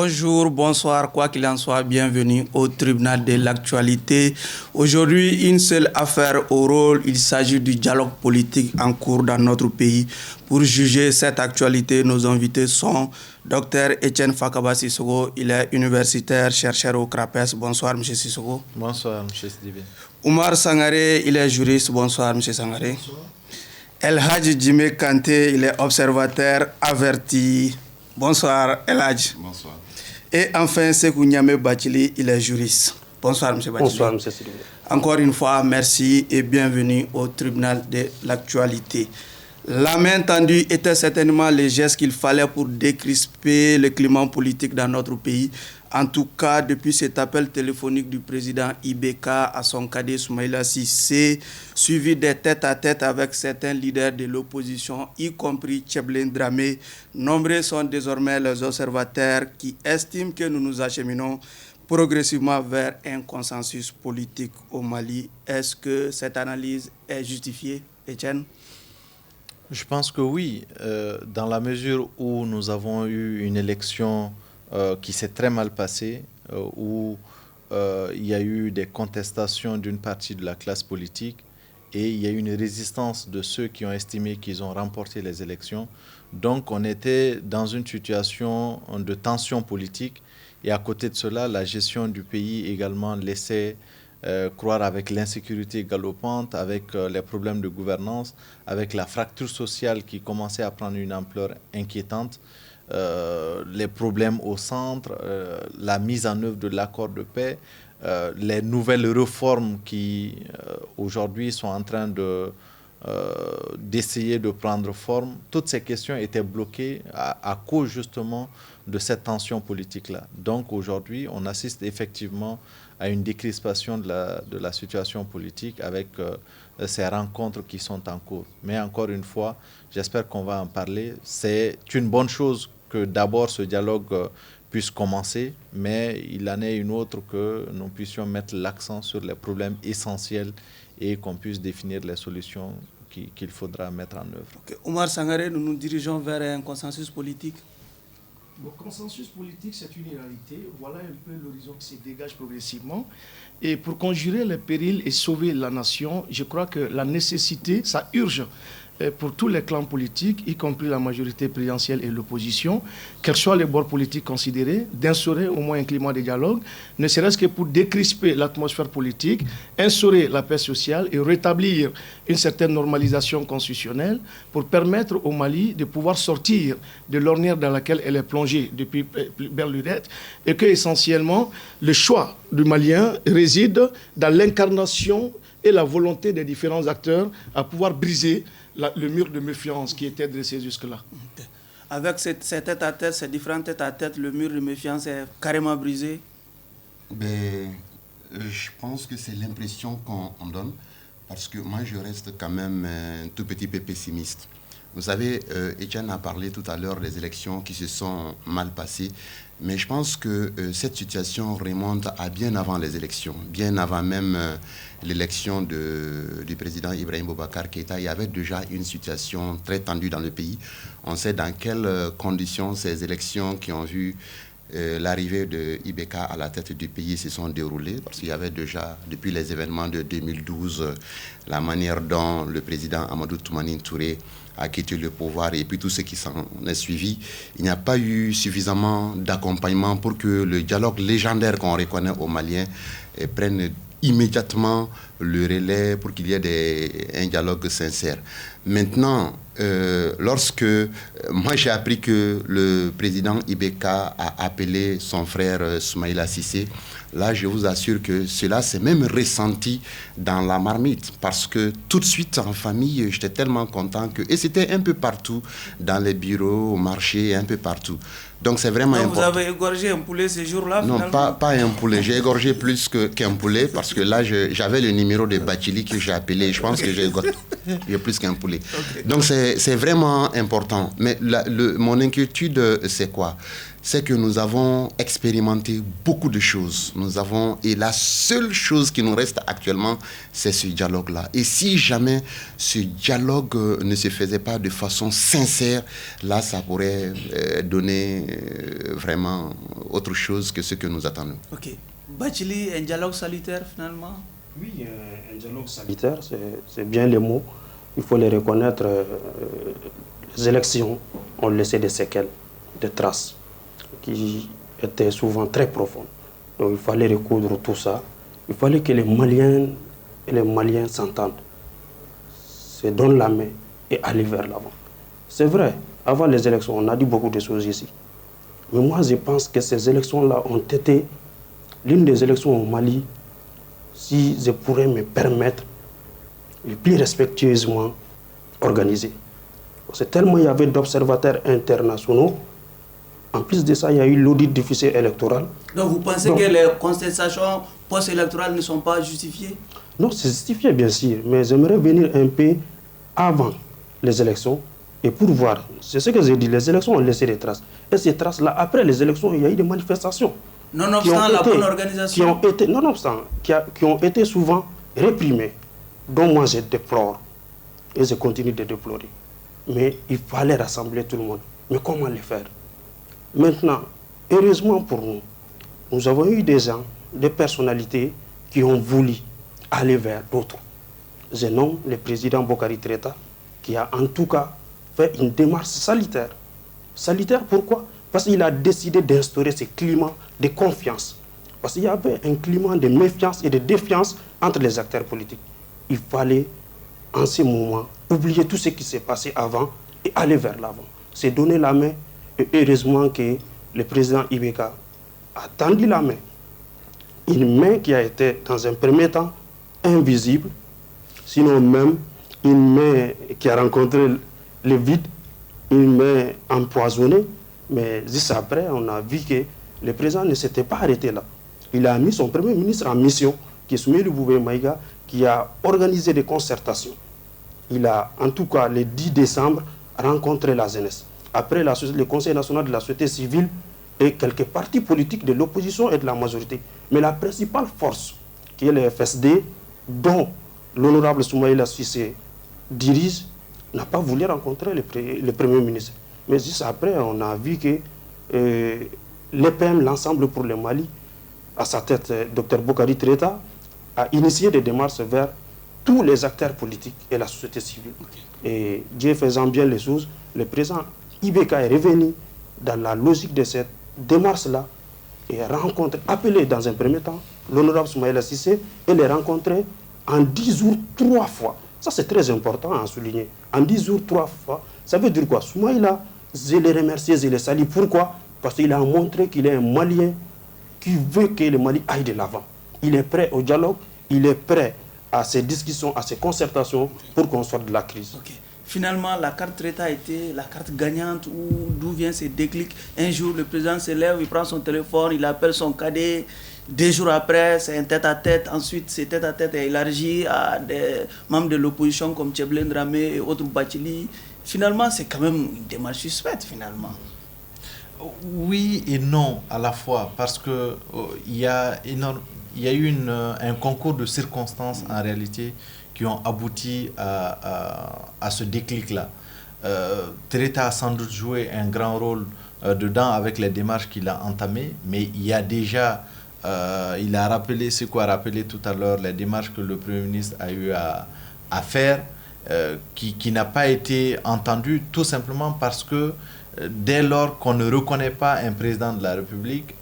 Bonjour, bonsoir, quoi qu'il en soit, bienvenue au tribunal de l'actualité. Aujourd'hui, une seule affaire au rôle, il s'agit du dialogue politique en cours dans notre pays. Pour juger cette actualité, nos invités sont Dr Etienne Fakaba Sissoko, il est universitaire, chercheur au CRAPES. Bonsoir, M. Sissoko. Bonsoir, M. Sidibé. Oumar Sangaré, il est juriste. Bonsoir, M. Sangaré. Bonsoir. El Hadji Djimé Kanté, il est observateur averti. Bonsoir, El Hadji. Bonsoir. Et enfin, Sekou Niamé Bachili, il est juriste. Bonsoir, M. Bachili. Bonsoir, M. Sidibé. Encore une fois, merci et bienvenue au tribunal de l'actualité. La main tendue était certainement le geste qu'il fallait pour décrisper le climat politique dans notre pays. En tout cas, depuis cet appel téléphonique du président IBK à son cadet Soumaïla Cissé, suivi des tête-à-tête avec certains leaders de l'opposition, y compris Tcheblen Dramé, nombreux sont désormais les observateurs qui estiment que nous nous acheminons progressivement vers un consensus politique au Mali. Est-ce que cette analyse est justifiée, Etienne? Je pense que oui, dans la mesure où nous avons eu une élection qui s'est très mal passée, où il y a eu des contestations d'une partie de la classe politique et il y a eu une résistance de ceux qui ont estimé qu'ils ont remporté les élections. Donc on était dans une situation de tension politique et à côté de cela, la gestion du pays également laissait croire avec l'insécurité galopante, avec les problèmes de gouvernance, avec la fracture sociale qui commençait à prendre une ampleur inquiétante, les problèmes au centre, la mise en œuvre de l'accord de paix, les nouvelles réformes qui aujourd'hui sont en train d'essayer de prendre forme. Toutes ces questions étaient bloquées à cause justement de cette tension politique-là. Donc aujourd'hui, on assiste effectivement à une décrispation de la situation politique avec ces rencontres qui sont en cours. Mais encore une fois, j'espère qu'on va en parler. C'est une bonne chose que d'abord ce dialogue puisse commencer, mais il en est une autre que nous puissions mettre l'accent sur les problèmes essentiels et qu'on puisse définir les solutions qu'il faudra mettre en œuvre. Okay. Oumar Sangaré, nous nous dirigeons vers un consensus politique. Le consensus politique, c'est une réalité. Voilà un peu l'horizon qui se dégage progressivement. Et pour conjurer les périls et sauver la nation, je crois que la nécessité, ça urge pour tous les clans politiques, y compris la majorité présidentielle et l'opposition, quels soient les bords politiques considérés, d'instaurer au moins un climat de dialogue, ne serait-ce que pour décrisper l'atmosphère politique, instaurer la paix sociale et rétablir une certaine normalisation constitutionnelle pour permettre au Mali de pouvoir sortir de l'ornière dans laquelle elle est plongée depuis belle lurette et que essentiellement le choix du Malien réside dans l'incarnation et la volonté des différents acteurs à pouvoir briser le mur de méfiance qui était dressé jusque-là. Avec ces tête-à-tête, ces différentes tête-à-tête, le mur de méfiance est carrément brisé? Je pense que c'est l'impression qu'on donne, parce que moi je reste quand même un tout petit peu pessimiste. Vous savez, Etienne a parlé tout à l'heure des élections qui se sont mal passées, mais je pense que cette situation remonte à bien avant les élections, bien avant même l'élection du président Ibrahim Boubacar Keïta. Il y avait déjà une situation très tendue dans le pays. On sait dans quelles conditions ces élections qui ont vu l'arrivée de IBK à la tête du pays se sont déroulées, parce qu'il y avait déjà, depuis les événements de 2012, la manière dont le président Amadou Toumani Touré a quitté le pouvoir et puis tout ce qui s'en est suivi. Il n'y a pas eu suffisamment d'accompagnement pour que le dialogue légendaire qu'on reconnaît aux Maliens prenne immédiatement le relais pour qu'il y ait un dialogue sincère. Maintenant, lorsque moi j'ai appris que le président IBK a appelé son frère Soumaïla Cissé, là je vous assure que cela s'est même ressenti dans la marmite, parce que tout de suite en famille j'étais tellement content que, et c'était un peu partout, dans les bureaux, au marché, un peu partout. Donc c'est vraiment important. Vous avez égorgé un poulet ce jour-là? Non, pas un poulet. J'ai égorgé plus qu'un poulet, parce que là, j'avais le numéro de Bachili que j'ai appelé. Je pense que j'ai égorgé plus qu'un poulet. Okay. Donc c'est vraiment important. Mais mon inquiétude, c'est quoi? C'est que nous avons expérimenté beaucoup de choses. Et la seule chose qui nous reste actuellement, c'est ce dialogue-là. Et si jamais ce dialogue ne se faisait pas de façon sincère, là, ça pourrait donner vraiment autre chose que ce que nous attendons. Ok. Bathily, un dialogue salutaire finalement? Oui, un dialogue salutaire, c'est bien les mots. Il faut les reconnaître. Les élections ont laissé des séquelles, des traces qui étaient souvent très profondes. Donc il fallait recoudre tout ça. Il fallait que les Maliens et les Maliens s'entendent, se donnent la main et aller vers l'avant. C'est vrai, avant les élections, on a dit beaucoup de choses ici. Mais moi, je pense que ces élections-là ont été l'une des élections au Mali, si je pourrais me permettre, le plus respectueusement organisées. C'est tellement il y avait d'observateurs internationaux. En plus de ça, il y a eu l'audit du fichier électoral. Donc vous pensez que les contestations post-électorales ne sont pas justifiées? Non, c'est justifié bien sûr, mais j'aimerais venir un peu avant les élections et pour voir. C'est ce que j'ai dit, les élections ont laissé des traces. Et ces traces-là, après les élections, il y a eu des manifestations. Nonobstant la bonne organisation. Qui ont été souvent réprimées, dont moi je déplore et je continue de déplorer. Mais il fallait rassembler tout le monde. Mais comment le faire? Maintenant, heureusement pour nous, nous avons eu des gens, des personnalités qui ont voulu aller vers d'autres. Je nomme le président Bokari Treta, qui a en tout cas fait une démarche salutaire. Salutaire pourquoi? Parce qu'il a décidé d'instaurer ce climat de confiance. Parce qu'il y avait un climat de méfiance et de défiance entre les acteurs politiques. Il fallait, en ce moment, oublier tout ce qui s'est passé avant et aller vers l'avant. C'est donner la main. Et heureusement que le président Ibeka a tendu la main. Une main qui a été, dans un premier temps, invisible. Sinon même, une main qui a rencontré le vide, une main empoisonnée. Mais juste après, on a vu que le président ne s'était pas arrêté là. Il a mis son premier ministre en mission, qui est Soumaïla Boubèye Maïga, qui a organisé des concertations. Il a, en tout cas, le 10 décembre, rencontré la jeunesse. Après, le Conseil national de la société civile et quelques partis politiques de l'opposition et de la majorité. Mais la principale force, qui est le FSD, dont l'honorable Soumaïla Cissé dirige, n'a pas voulu rencontrer le Premier ministre. Mais juste après, on a vu que l'EPM, l'Ensemble pour le Mali, à sa tête, Dr Bokari Treta, a initié des démarches vers tous les acteurs politiques et la société civile. Et Dieu faisant bien les choses, le président Ibeka est revenu dans la logique de cette démarche-là et appelé dans un premier temps l'honorable Soumaïla Cissé et les rencontrer en 10 jours 3 fois. Ça, c'est très important à souligner. En 10 jours 3 fois, ça veut dire quoi? Soumaïla, je les remercie, je les salue. Pourquoi? Parce qu'il a montré qu'il est un Malien qui veut que le Mali aille de l'avant. Il est prêt au dialogue, il est prêt à ces discussions, à ces concertations pour qu'on sorte de la crise. Okay. Finalement, la carte Treta a été la carte gagnante d'où vient ce déclic. Un jour, le président se lève, il prend son téléphone, il appelle son cadet. 2 jours après, c'est un tête-à-tête. Ensuite, ce tête-à-tête est élargi à des membres de l'opposition comme Tcheblen Dramé et autres Bathily. Finalement, c'est quand même une démarche suspecte, finalement. Oui et non à la fois, parce que il y a eu un concours de circonstances en réalité qui ont abouti à ce déclic-là. Treta a sans doute joué un grand rôle dedans avec les démarches qu'il a entamées, mais il y a déjà, il a rappelé ce qu'on a rappelé tout à l'heure, les démarches que le Premier ministre a eu à faire, qui n'a pas été entendu tout simplement parce que dès lors qu'on ne reconnaît pas un président de la République,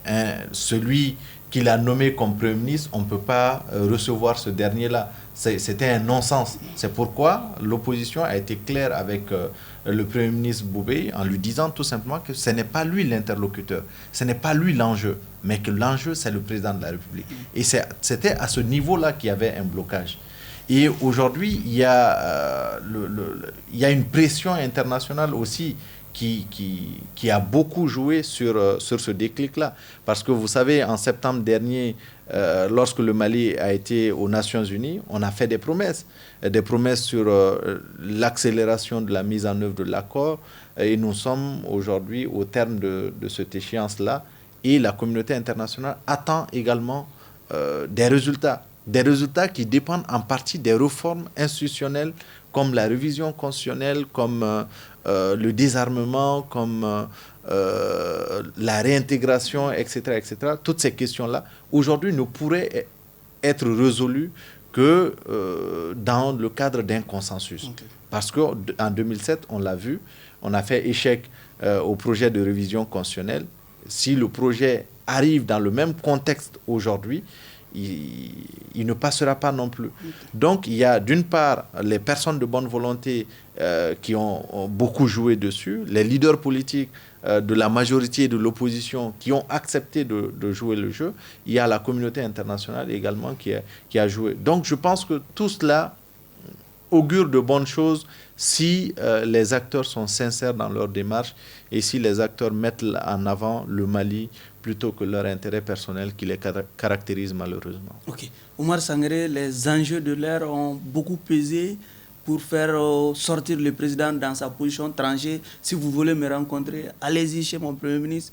celui qu'il a nommé comme Premier ministre, on ne peut pas recevoir ce dernier-là. C'était un non-sens. C'est pourquoi l'opposition a été claire avec le Premier ministre Boubèye en lui disant tout simplement que ce n'est pas lui l'interlocuteur, ce n'est pas lui l'enjeu, mais que l'enjeu, c'est le président de la République. Et c'était à ce niveau-là qu'il y avait un blocage. Et aujourd'hui, il y a une pression internationale aussi qui a beaucoup joué sur ce déclic-là. Parce que vous savez, en septembre dernier, lorsque le Mali a été aux Nations Unies, on a fait des promesses sur l'accélération de la mise en œuvre de l'accord. Et nous sommes aujourd'hui au terme de cette échéance-là. Et la communauté internationale attend également des résultats qui dépendent en partie des réformes institutionnelles comme la révision constitutionnelle, comme le désarmement, comme la réintégration, etc., etc. Toutes ces questions-là, aujourd'hui, ne pourraient être résolues que dans le cadre d'un consensus. Okay. Parce qu'en 2007, on l'a vu, on a fait échec au projet de révision constitutionnelle. Si le projet arrive dans le même contexte aujourd'hui, il ne passera pas non plus. Donc, il y a d'une part les personnes de bonne volonté qui ont beaucoup joué dessus, les leaders politiques de la majorité et de l'opposition qui ont accepté de jouer le jeu. Il y a la communauté internationale également qui a joué. Donc, je pense que tout cela augure de bonnes choses si les acteurs sont sincères dans leur démarche et si les acteurs mettent en avant le Mali plutôt que leur intérêt personnel qui les caractérise malheureusement. Ok. Oumar Sangaré, les enjeux de l'ère ont beaucoup pesé pour faire sortir le président dans sa position tranchée. Si vous voulez me rencontrer, allez-y chez mon Premier ministre.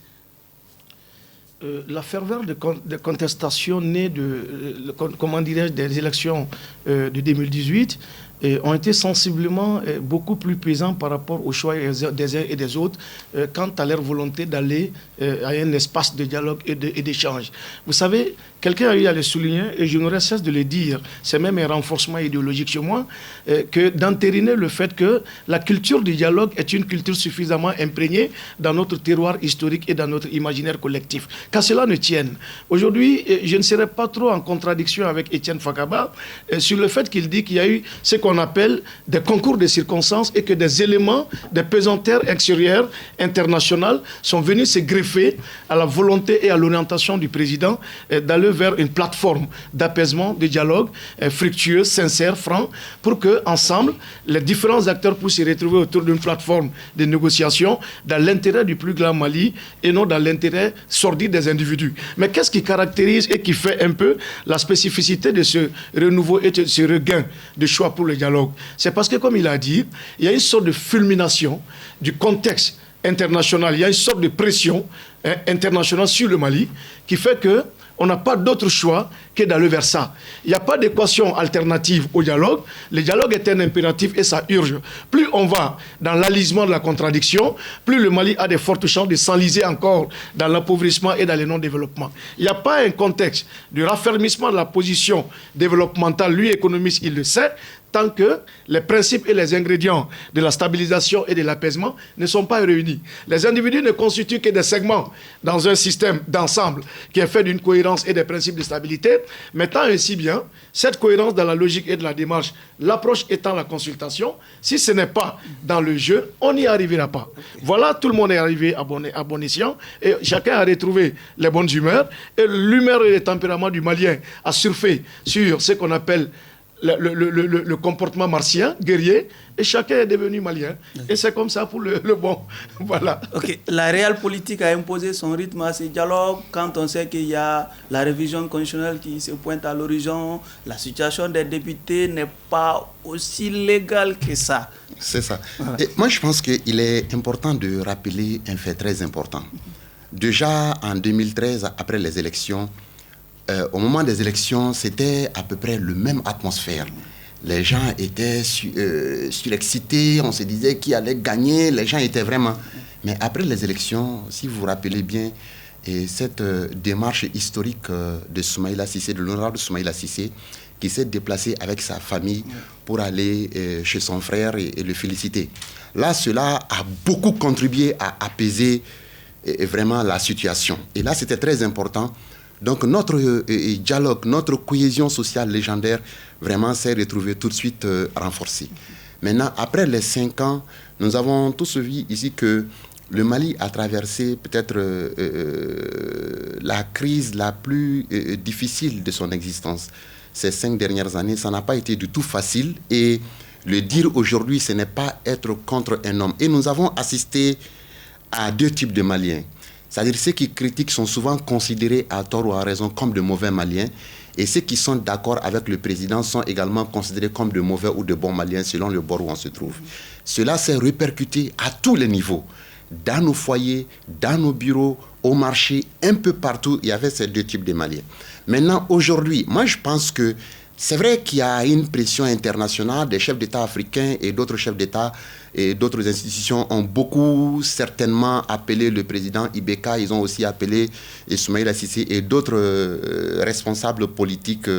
La ferveur de contestation née des élections de 2018 ont été sensiblement beaucoup plus pesants par rapport au choix des uns et des autres quant à leur volonté d'aller à un espace de dialogue et d'échange. Vous savez, quelqu'un a eu à le souligner, et je n'aurais cesse de le dire, c'est même un renforcement idéologique chez moi, que d'entériner le fait que la culture du dialogue est une culture suffisamment imprégnée dans notre terroir historique et dans notre imaginaire collectif. Qu'à cela ne tienne. Aujourd'hui, je ne serai pas trop en contradiction avec Étienne Fakaba sur le fait qu'il dit qu'il y a eu ce qu'on appelle des concours de circonstances et que des éléments, des pesanteurs extérieures internationales sont venus se greffer à la volonté et à l'orientation du président d'aller vers une plateforme d'apaisement, de dialogue fructueux, sincère, franc, pour que ensemble les différents acteurs puissent se retrouver autour d'une plateforme de négociation dans l'intérêt du plus grand Mali et non dans l'intérêt sordide des individus. Mais qu'est-ce qui caractérise et qui fait un peu la spécificité de ce renouveau et de ce regain de choix pour le dialogue? C'est parce que, comme il a dit, il y a une sorte de fulmination du contexte international, il y a une sorte de pression internationale sur le Mali qui fait que on n'a pas d'autre choix que d'aller vers ça. Il n'y a pas d'équation alternative au dialogue. Le dialogue est un impératif et ça urge. Plus on va dans l'alisement de la contradiction, plus le Mali a de fortes chances de s'enliser encore dans l'appauvrissement et dans le non-développement. Il n'y a pas un contexte de raffermissement de la position développementale. Lui, économiste, il le sait, tant que les principes et les ingrédients de la stabilisation et de l'apaisement ne sont pas réunis. Les individus ne constituent que des segments dans un système d'ensemble qui est fait d'une cohérence et des principes de stabilité, mettant ainsi bien cette cohérence dans la logique et de la démarche, l'approche étant la consultation. Si ce n'est pas dans le jeu, on n'y arrivera pas. Voilà, tout le monde est arrivé à bon escient et chacun a retrouvé les bonnes humeurs et l'humeur et le tempérament du Malien a surfé sur ce qu'on appelle le comportement martien, guerrier, et chacun est devenu malien. Et c'est comme ça pour le bon. Voilà. Ok. La réelle politique a imposé son rythme à ces dialogues quand on sait qu'il y a la révision constitutionnelle qui se pointe à l'horizon, la situation des députés n'est pas aussi légale que ça. C'est ça. Voilà. Et moi, je pense qu'il est important de rappeler un fait très important. Déjà en 2013, après les élections, au moment des élections, c'était à peu près la même atmosphère. Les gens étaient surexcités, on se disait qui allait gagner, les gens étaient vraiment... Mais après les élections, si vous vous rappelez bien, cette démarche historique de Soumaïla Cissé, de l'honorable Soumaïla Cissé, qui s'est déplacé avec sa famille pour aller chez son frère et le féliciter. Là, cela a beaucoup contribué à apaiser vraiment la situation. Et là, c'était très important. Donc notre dialogue, notre cohésion sociale légendaire, vraiment s'est retrouvée tout de suite renforcée. Maintenant, après les 5 ans, nous avons tous vu ici que le Mali a traversé peut-être la crise la plus difficile de son existence. Ces 5 dernières années, ça n'a pas été du tout facile et Le dire aujourd'hui, ce n'est pas être contre un homme. Et nous avons assisté à deux types de Maliens. C'est-à-dire ceux qui critiquent sont souvent considérés à tort ou à raison comme de mauvais Maliens. Et ceux qui sont d'accord avec le président sont également considérés comme de mauvais ou de bons Maliens selon le bord où on se trouve. Cela s'est répercuté à tous les niveaux. Dans nos foyers, dans nos bureaux, au marché, un peu partout, il y avait ces deux types de Maliens. Maintenant, aujourd'hui, moi je pense que c'est vrai qu'il y a une pression internationale des chefs d'État africains et d'autres chefs d'État et d'autres institutions ont beaucoup certainement appelé le président Ibeka, ils ont aussi appelé Soumaïla Cissé et d'autres responsables politiques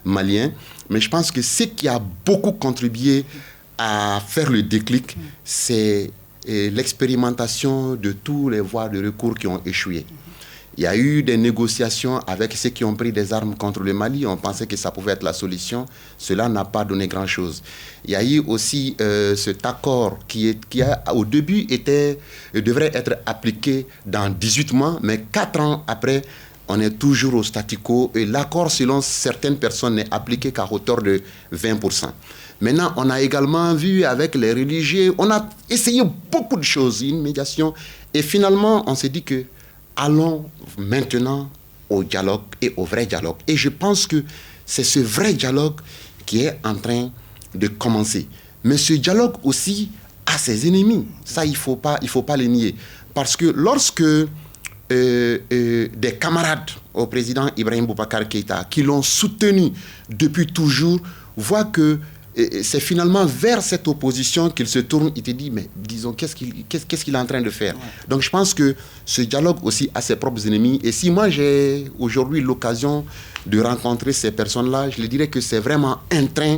maliens. Mais je pense que ce qui a beaucoup contribué à faire le déclic, c'est l'expérimentation de tous les voies de recours qui ont échoué. Il y a eu des négociations avec ceux qui ont pris des armes contre le Mali. On pensait que ça pouvait être la solution. Cela n'a pas donné grand-chose. Il y a eu aussi cet accord qui au début, devrait être appliqué dans 18 mois, mais 4 ans après, on est toujours au statu quo. Et l'accord, selon certaines personnes, n'est appliqué qu'à hauteur de 20%. Maintenant, on a également vu avec les religieux, on a essayé beaucoup de choses, une médiation. Et finalement, on s'est dit que allons maintenant au dialogue et au vrai dialogue. Et je pense que c'est ce vrai dialogue qui est en train de commencer. Mais ce dialogue aussi a ses ennemis. Ça, il ne faut pas les nier. Parce que lorsque des camarades au président Ibrahim Boubacar Keïta, qui l'ont soutenu depuis toujours, voient que c'est finalement vers cette opposition qu'il se tourne. Il te dit, mais disons, qu'est-ce qu'il est en train de faire? Donc je pense que ce dialogue aussi a ses propres ennemis. Et si moi j'ai aujourd'hui l'occasion de rencontrer ces personnes-là, je les dirais que c'est vraiment un train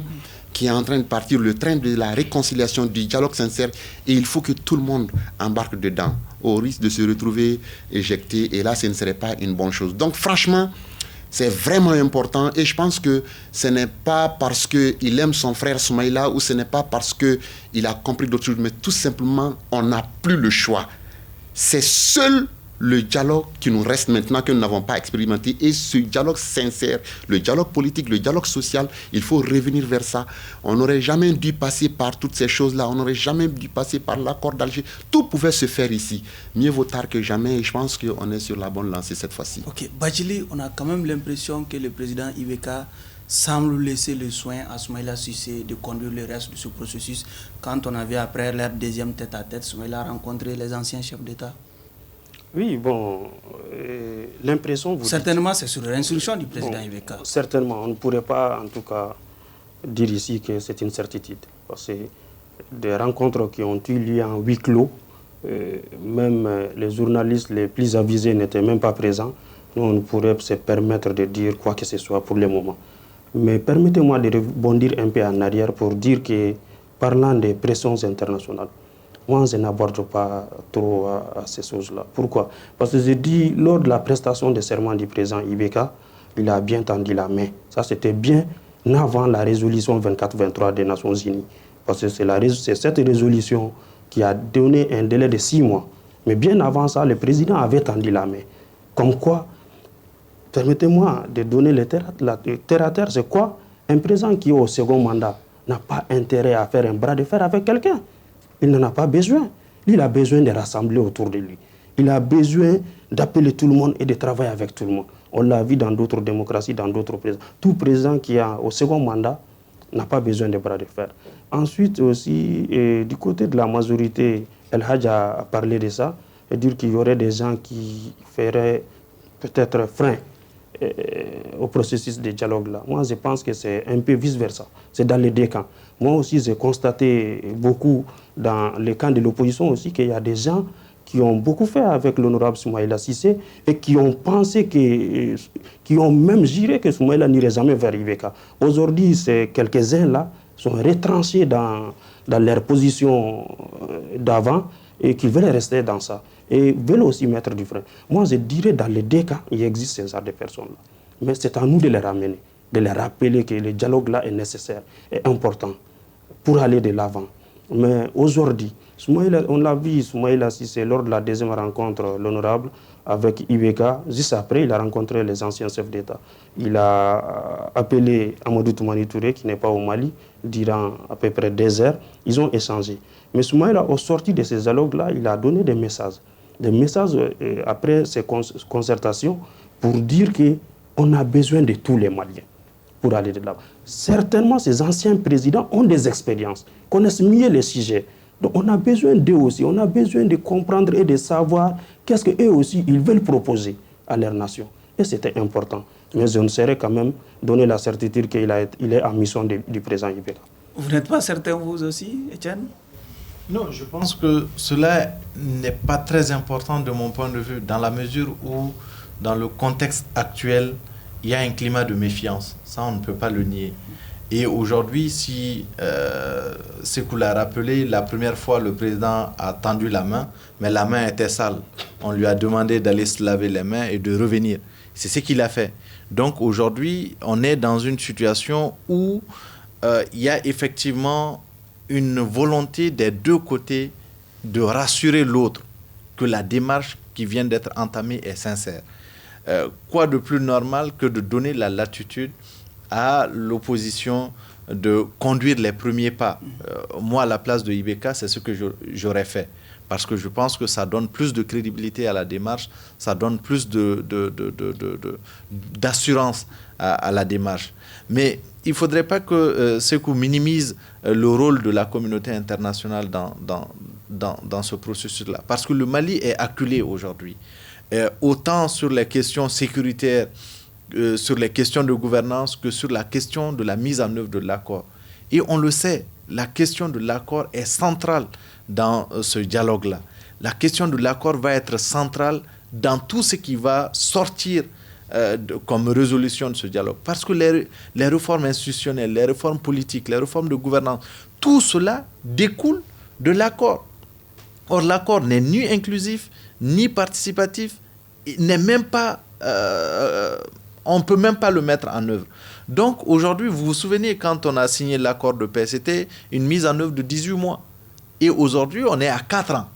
qui est en train de partir, le train de la réconciliation, du dialogue sincère. Et il faut que tout le monde embarque dedans, au risque de se retrouver éjecté. Et là, ce ne serait pas une bonne chose. Donc franchement, c'est vraiment important et je pense que ce n'est pas parce qu'il aime son frère Soumaïla ou ce n'est pas parce qu'il a compris d'autres choses, mais tout simplement, on n'a plus le choix. C'est seul le dialogue qui nous reste maintenant, que nous n'avons pas expérimenté. Et ce dialogue sincère, le dialogue politique, le dialogue social, il faut revenir vers ça. On n'aurait jamais dû passer par toutes ces choses-là. On n'aurait jamais dû passer par l'accord d'Alger. Tout pouvait se faire ici. Mieux vaut tard que jamais. Et je pense qu'on est sur la bonne lancée cette fois-ci. Ok. Badjili, on a quand même l'impression que le président Ibeka semble laisser le soin à Soumaïla Cissé de conduire le reste de ce processus. Quand on avait, après leur deuxième tête-à-tête, Soumaïla a rencontré les anciens chefs d'État. Oui, bon, l'impression... Certainement, c'est sur l'instruction du président Ibeka. Certainement, on ne pourrait pas, en tout cas, dire ici que c'est une certitude. Parce que des rencontres qui ont eu lieu en huis clos, même les journalistes les plus avisés n'étaient même pas présents. Nous, on ne pourrait se permettre de dire quoi que ce soit pour le moment. Mais permettez-moi de rebondir un peu en arrière pour dire que, parlant des pressions internationales, moi, je n'aborde pas trop à ces choses-là. Pourquoi? Parce que je dis, lors de la prestation de serment du président Ibeka, il a bien tendu la main. Ça, c'était bien avant la résolution 24-23 des Nations Unies. Parce que c'est cette résolution qui a donné un délai de 6 mois. Mais bien avant ça, le président avait tendu la main. Comme quoi, permettez-moi de donner le terre à terre. C'est quoi? Un président qui est au second mandat n'a pas intérêt à faire un bras de fer avec quelqu'un. Il n'en a pas besoin. Il a besoin de rassembler autour de lui. Il a besoin d'appeler tout le monde et de travailler avec tout le monde. On l'a vu dans d'autres démocraties, dans d'autres présidents. Tout président qui est au second mandat n'a pas besoin de bras de fer. Ensuite aussi, du côté de la majorité, El Hadj a parlé de ça, et dire qu'il y aurait des gens qui feraient peut-être frein au processus de dialogue-là. Moi, je pense que c'est un peu vice-versa. C'est dans les deux camps. Moi aussi, j'ai constaté beaucoup dans les camps de l'opposition aussi qu'il y a des gens qui ont beaucoup fait avec l'honorable Soumaïla Cissé et qui ont pensé qui ont même juré que Soumaïla n'irait jamais vers Ibeka. Aujourd'hui, ces quelques-uns là sont retranchés dans leur position d'avant et qui veulent rester dans ça et veulent aussi mettre du frein. Moi, je dirais dans les deux cas, il existe ces genres de personnes-là. Mais c'est à nous de les ramener, de les rappeler que le dialogue-là est nécessaire, est important pour aller de l'avant. Mais aujourd'hui, Soumaïla, on l'a vu, Soumaïla Cissé, lors de la deuxième rencontre, l'honorable, avec Ibeka, juste après, il a rencontré les anciens chefs d'État. Il a appelé Amadou Toumani Touré, qui n'est pas au Mali, durant à peu près 2 heures. Ils ont échangé. Mais Soumaïla, au sorti de ces dialogues-là, il a donné des messages. Des messages après ces concertations pour dire qu'on a besoin de tous les Maliens pour aller de l'avant. Certainement, ces anciens présidents ont des expériences, connaissent mieux les sujets. Donc on a besoin d'eux aussi, on a besoin de comprendre et de savoir qu'est-ce qu'eux aussi ils veulent proposer à leur nation. Et c'était important. Mais je ne saurais quand même donner la certitude qu'il est en mission du président Ibeka. Vous n'êtes pas certain vous aussi, Etienne? Non, je pense que cela n'est pas très important de mon point de vue, dans la mesure où, dans le contexte actuel, il y a un climat de méfiance. Ça, on ne peut pas le nier. Et aujourd'hui, si Sékou l'a rappelé, la première fois, le président a tendu la main, mais la main était sale. On lui a demandé d'aller se laver les mains et de revenir. C'est ce qu'il a fait. Donc aujourd'hui, on est dans une situation où il y a effectivement une volonté des deux côtés de rassurer l'autre que la démarche qui vient d'être entamée est sincère. Quoi de plus normal que de donner la latitude à l'opposition de conduire les premiers pas. Moi, à la place de Ibeka, c'est ce que j'aurais fait. Parce que je pense que ça donne plus de crédibilité à la démarche, ça donne plus d'assurance à la démarche. Mais il ne faudrait pas que Sékou minimise le rôle de la communauté internationale dans ce processus-là. Parce que le Mali est acculé aujourd'hui. Autant sur les questions sécuritaires, sur les questions de gouvernance, que sur la question de la mise en œuvre de l'accord. Et on le sait, la question de l'accord est centrale dans ce dialogue-là. La question de l'accord va être centrale dans tout ce qui va sortir comme résolution de ce dialogue. Parce que les réformes institutionnelles, les réformes politiques, les réformes de gouvernance, tout cela découle de l'accord. Or, l'accord n'est ni inclusif, ni participatif, n'est même pas... on ne peut même pas le mettre en œuvre. Donc, aujourd'hui, vous vous souvenez, quand on a signé l'accord de paix, c'était une mise en œuvre de 18 mois. Et aujourd'hui, on est à 4 ans.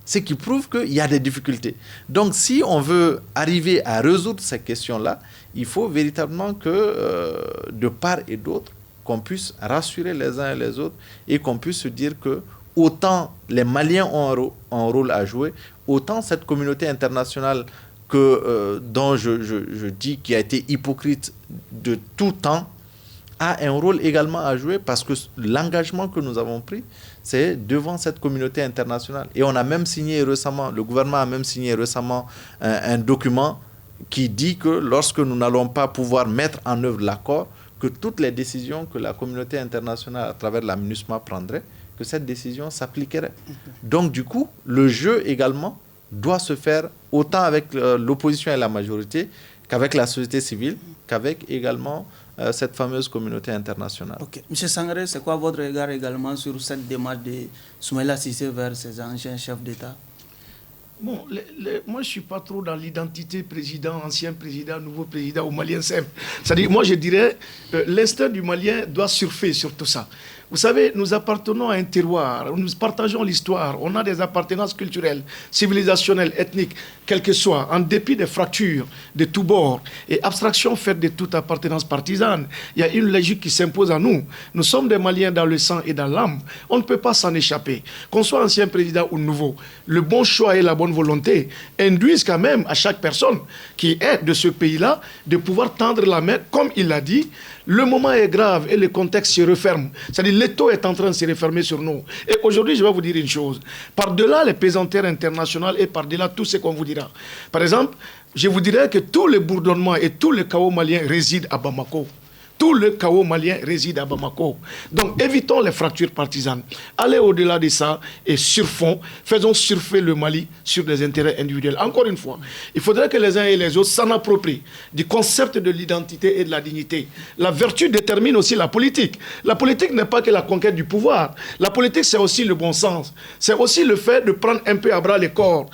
Ce qui prouve qu'il y a des difficultés. Donc, si on veut arriver à résoudre ces questions-là, il faut véritablement que, de part et d'autre, qu'on puisse rassurer les uns et les autres et qu'on puisse se dire que autant les Maliens ont un rôle à jouer, autant cette communauté internationale dont je dis qui a été hypocrite de tout temps, a un rôle également à jouer parce que l'engagement que nous avons pris, c'est devant cette communauté internationale. Et on a même signé récemment, le gouvernement a même signé récemment un document qui dit que lorsque nous n'allons pas pouvoir mettre en œuvre l'accord, que toutes les décisions que la communauté internationale à travers la MINUSMA prendrait, que cette décision s'appliquerait. Donc du coup, le jeu également doit se faire autant avec l'opposition et la majorité qu'avec la société civile, qu'avec également cette fameuse communauté internationale. Ok. Monsieur Sangaré, c'est quoi votre regard également sur cette démarche de Soumaïla Cissé vers ses anciens chefs d'État? Bon, moi, je ne suis pas trop dans l'identité président, ancien président, nouveau président ou malien simple. C'est-à-dire, moi, je dirais, l'instinct du Malien doit surfer sur tout ça. Vous savez, nous appartenons à un terroir, nous partageons l'histoire, on a des appartenances culturelles, civilisationnelles, ethniques, quelles que soient, en dépit des fractures de tous bords et abstraction faite de toute appartenance partisane. Il y a une logique qui s'impose à nous. Nous sommes des Maliens dans le sang et dans l'âme. On ne peut pas s'en échapper. Qu'on soit ancien président ou nouveau, le bon choix et la bonne volonté induisent quand même à chaque personne qui est de ce pays-là de pouvoir tendre la main, comme il l'a dit. Le moment est grave et le contexte se referme. C'est-à-dire l'étau est en train de se refermer sur nous. Et aujourd'hui, je vais vous dire une chose. Par-delà les pesanteurs internationales et par-delà tout ce qu'on vous dira. Par exemple, je vous dirais que tous les bourdonnements et tous les chaos maliens résident à Bamako. Tout le chaos malien réside à Bamako. Donc évitons les fractures partisanes. Allez au-delà de ça et sur fond, faisons surfer le Mali sur des intérêts individuels. Encore une fois, il faudrait que les uns et les autres s'en approprient du concept de l'identité et de la dignité. La vertu détermine aussi la politique. La politique n'est pas que la conquête du pouvoir. La politique, c'est aussi le bon sens. C'est aussi le fait de prendre un peu à bras le corps,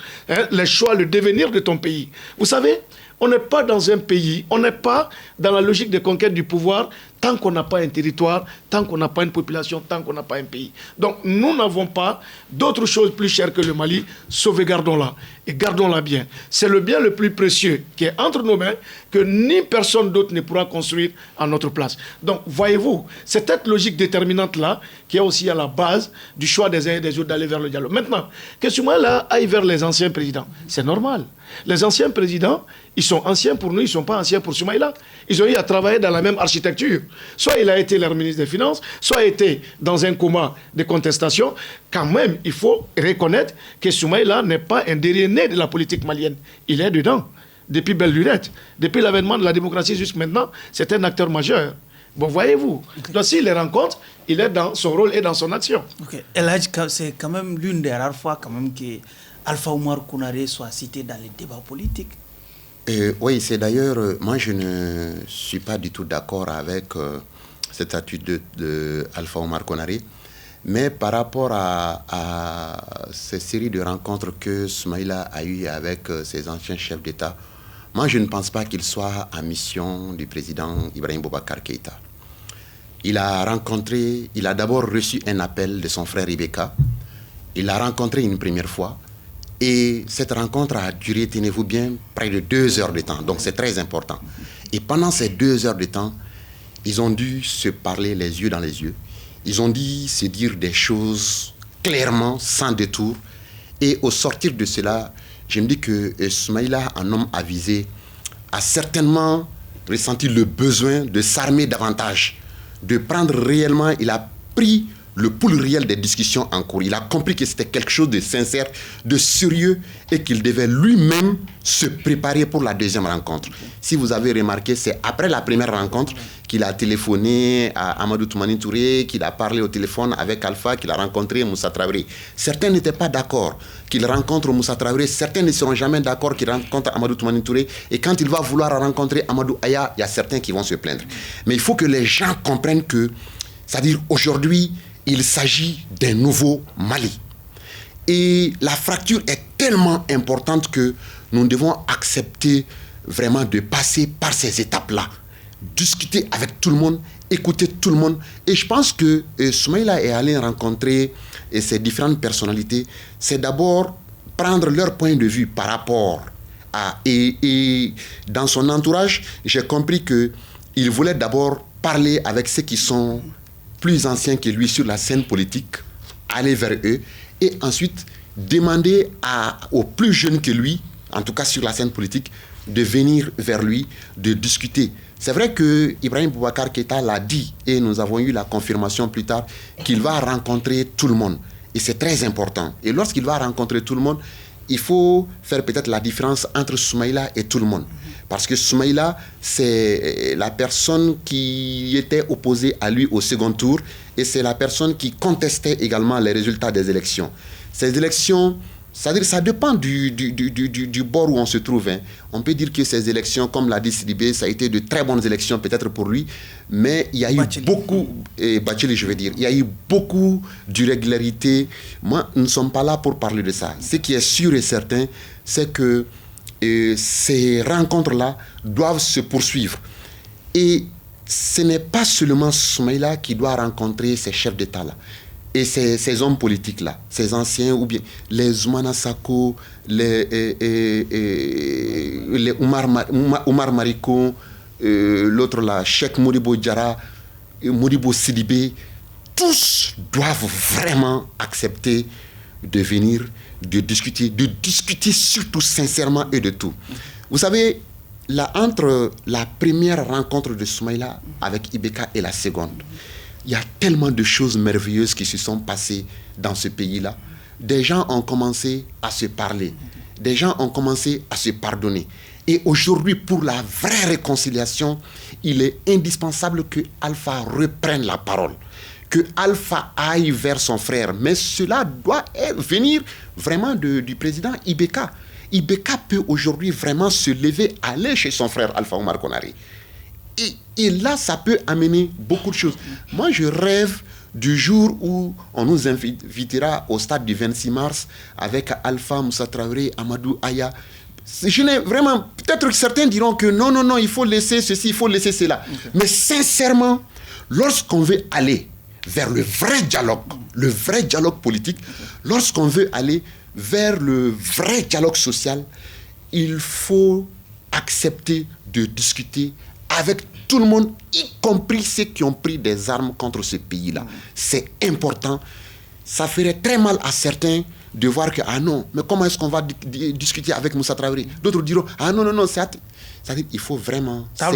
les choix, le devenir de ton pays. Vous savez, On n'est pas dans un pays, on n'est pas dans la logique de conquête du pouvoir tant qu'on n'a pas un territoire, tant qu'on n'a pas une population, tant qu'on n'a pas un pays. Donc nous n'avons pas d'autre chose plus chère que le Mali, sauvegardons-la et gardons-la bien. C'est le bien le plus précieux qui est entre nos mains que ni personne d'autre ne pourra construire à notre place. Donc voyez-vous, c'est cette logique déterminante-là qui est aussi à la base du choix des uns et des autres d'aller vers le dialogue. Maintenant, que Soumaïla aille vers les anciens présidents, c'est normal. Les anciens présidents, ils sont anciens pour nous, ils ne sont pas anciens pour Soumaïla. Ils ont eu à travailler dans la même architecture. Soit il a été leur ministre des Finances, soit été dans un coma de contestation. Quand même, il faut reconnaître que Soumaïla n'est pas un derrière-né de la politique malienne. Il est dedans, depuis belle lurette. Depuis l'avènement de la démocratie jusqu'à maintenant, c'est un acteur majeur. Bon, voyez-vous. Okay. Donc, s'il les rencontre, il est dans son rôle et dans son action. Okay. El Hadj, c'est quand même l'une des rares fois quand même que Alpha Oumar Konaré soit cité dans les débats politiques. Oui, c'est d'ailleurs, moi je ne suis pas du tout d'accord avec cette attitude de Alpha Oumar Konaré, mais par rapport à ces séries de rencontres que Soumaïla a eues avec ses anciens chefs d'État, moi je ne pense pas qu'il soit en mission du président Ibrahim Boubacar Keïta. Il a d'abord reçu un appel de son frère Ibeka, il l'a rencontré une première fois, et cette rencontre a duré, tenez-vous bien, près de 2 heures de temps. Donc c'est très important. Et pendant ces 2 heures de temps, ils ont dû se parler les yeux dans les yeux. Ils ont dû se dire des choses clairement, sans détour. Et au sortir de cela, je me dis que Soumaïla, un homme avisé, a certainement ressenti le besoin de s'armer davantage, de prendre réellement, il a pris le pouls réel des discussions en cours. Il a compris que c'était quelque chose de sincère, de sérieux et qu'il devait lui-même se préparer pour la deuxième rencontre. Si vous avez remarqué, c'est après la première rencontre qu'il a téléphoné à Amadou Toumani Touré, qu'il a parlé au téléphone avec Alpha, qu'il a rencontré Moussa Traoré. Certains n'étaient pas d'accord qu'il rencontre Moussa Traoré, certains ne seront jamais d'accord qu'il rencontre Amadou Toumani Touré, et quand il va vouloir rencontrer Amadou Aya, il y a certains qui vont se plaindre. Mais il faut que les gens comprennent que, c'est-à-dire aujourd'hui, il s'agit d'un nouveau Mali. Et la fracture est tellement importante que nous devons accepter vraiment de passer par ces étapes-là. Discuter avec tout le monde, écouter tout le monde. Et je pense que Soumaïla est allé rencontrer ces différentes personnalités. C'est d'abord prendre leur point de vue par rapport à... Et dans son entourage, j'ai compris qu'il voulait d'abord parler avec ceux qui sont plus anciens que lui sur la scène politique, aller vers eux, et ensuite demander aux plus jeunes que lui, en tout cas sur la scène politique, de venir vers lui, de discuter. C'est vrai que Ibrahim Boubacar Keïta l'a dit, et nous avons eu la confirmation plus tard, qu'il va rencontrer tout le monde. Et c'est très important. Et lorsqu'il va rencontrer tout le monde, il faut faire peut-être la différence entre Soumaïla et tout le monde. Parce que Soumaïla, c'est la personne qui était opposée à lui au second tour, et c'est la personne qui contestait également les résultats des élections. Ces élections, c'est-à-dire ça dépend du bord où on se trouve. Hein. On peut dire que ces élections, comme l'a dit Sidibé, ça a été de très bonnes élections peut-être pour lui, mais il y a eu beaucoup, Bacheli je veux dire, il y a eu beaucoup d'irrégularités. Moi, nous ne sommes pas là pour parler de ça. Ce qui est sûr et certain, c'est que ces rencontres-là doivent se poursuivre. Et ce n'est pas seulement Soumaïla qui doit rencontrer ces chefs d'État-là et ces hommes politiques-là, ces anciens, ou bien les Zoumana Sako, les Oumar Mariko, l'autre là, Cheikh Modibo Diarra, Modibo Sidibé, tous doivent vraiment accepter de venir, de discuter surtout sincèrement et de tout. Vous savez, entre la première rencontre de Soumaïla avec Ibeka et la seconde, il y a tellement de choses merveilleuses qui se sont passées dans ce pays-là. Des gens ont commencé à se parler, des gens ont commencé à se pardonner. Et aujourd'hui, pour la vraie réconciliation, il est indispensable que Alpha reprenne la parole, que Alpha aille vers son frère. Mais cela doit venir vraiment du président Ibeka. Ibeka peut aujourd'hui vraiment se lever, aller chez son frère Alpha Oumar Konaré. Et là, ça peut amener beaucoup de choses. Moi, je rêve du jour où on nous invitera au stade du 26 mars avec Alpha, Moussa Traoré, Amadou Aya. Je n'ai vraiment... Peut-être que certains diront que non, il faut laisser ceci, il faut laisser cela. Okay. Mais sincèrement, lorsqu'on veut aller vers le vrai dialogue politique, lorsqu'on veut aller vers le vrai dialogue social, il faut accepter de discuter avec tout le monde, y compris ceux qui ont pris des armes contre ce pays-là. C'est important. Ça ferait très mal à certains de voir que, ah non, mais comment est-ce qu'on va discuter avec Moussa Traoré? D'autres diront, ah non, c'est-à-dire il faut vraiment... C'est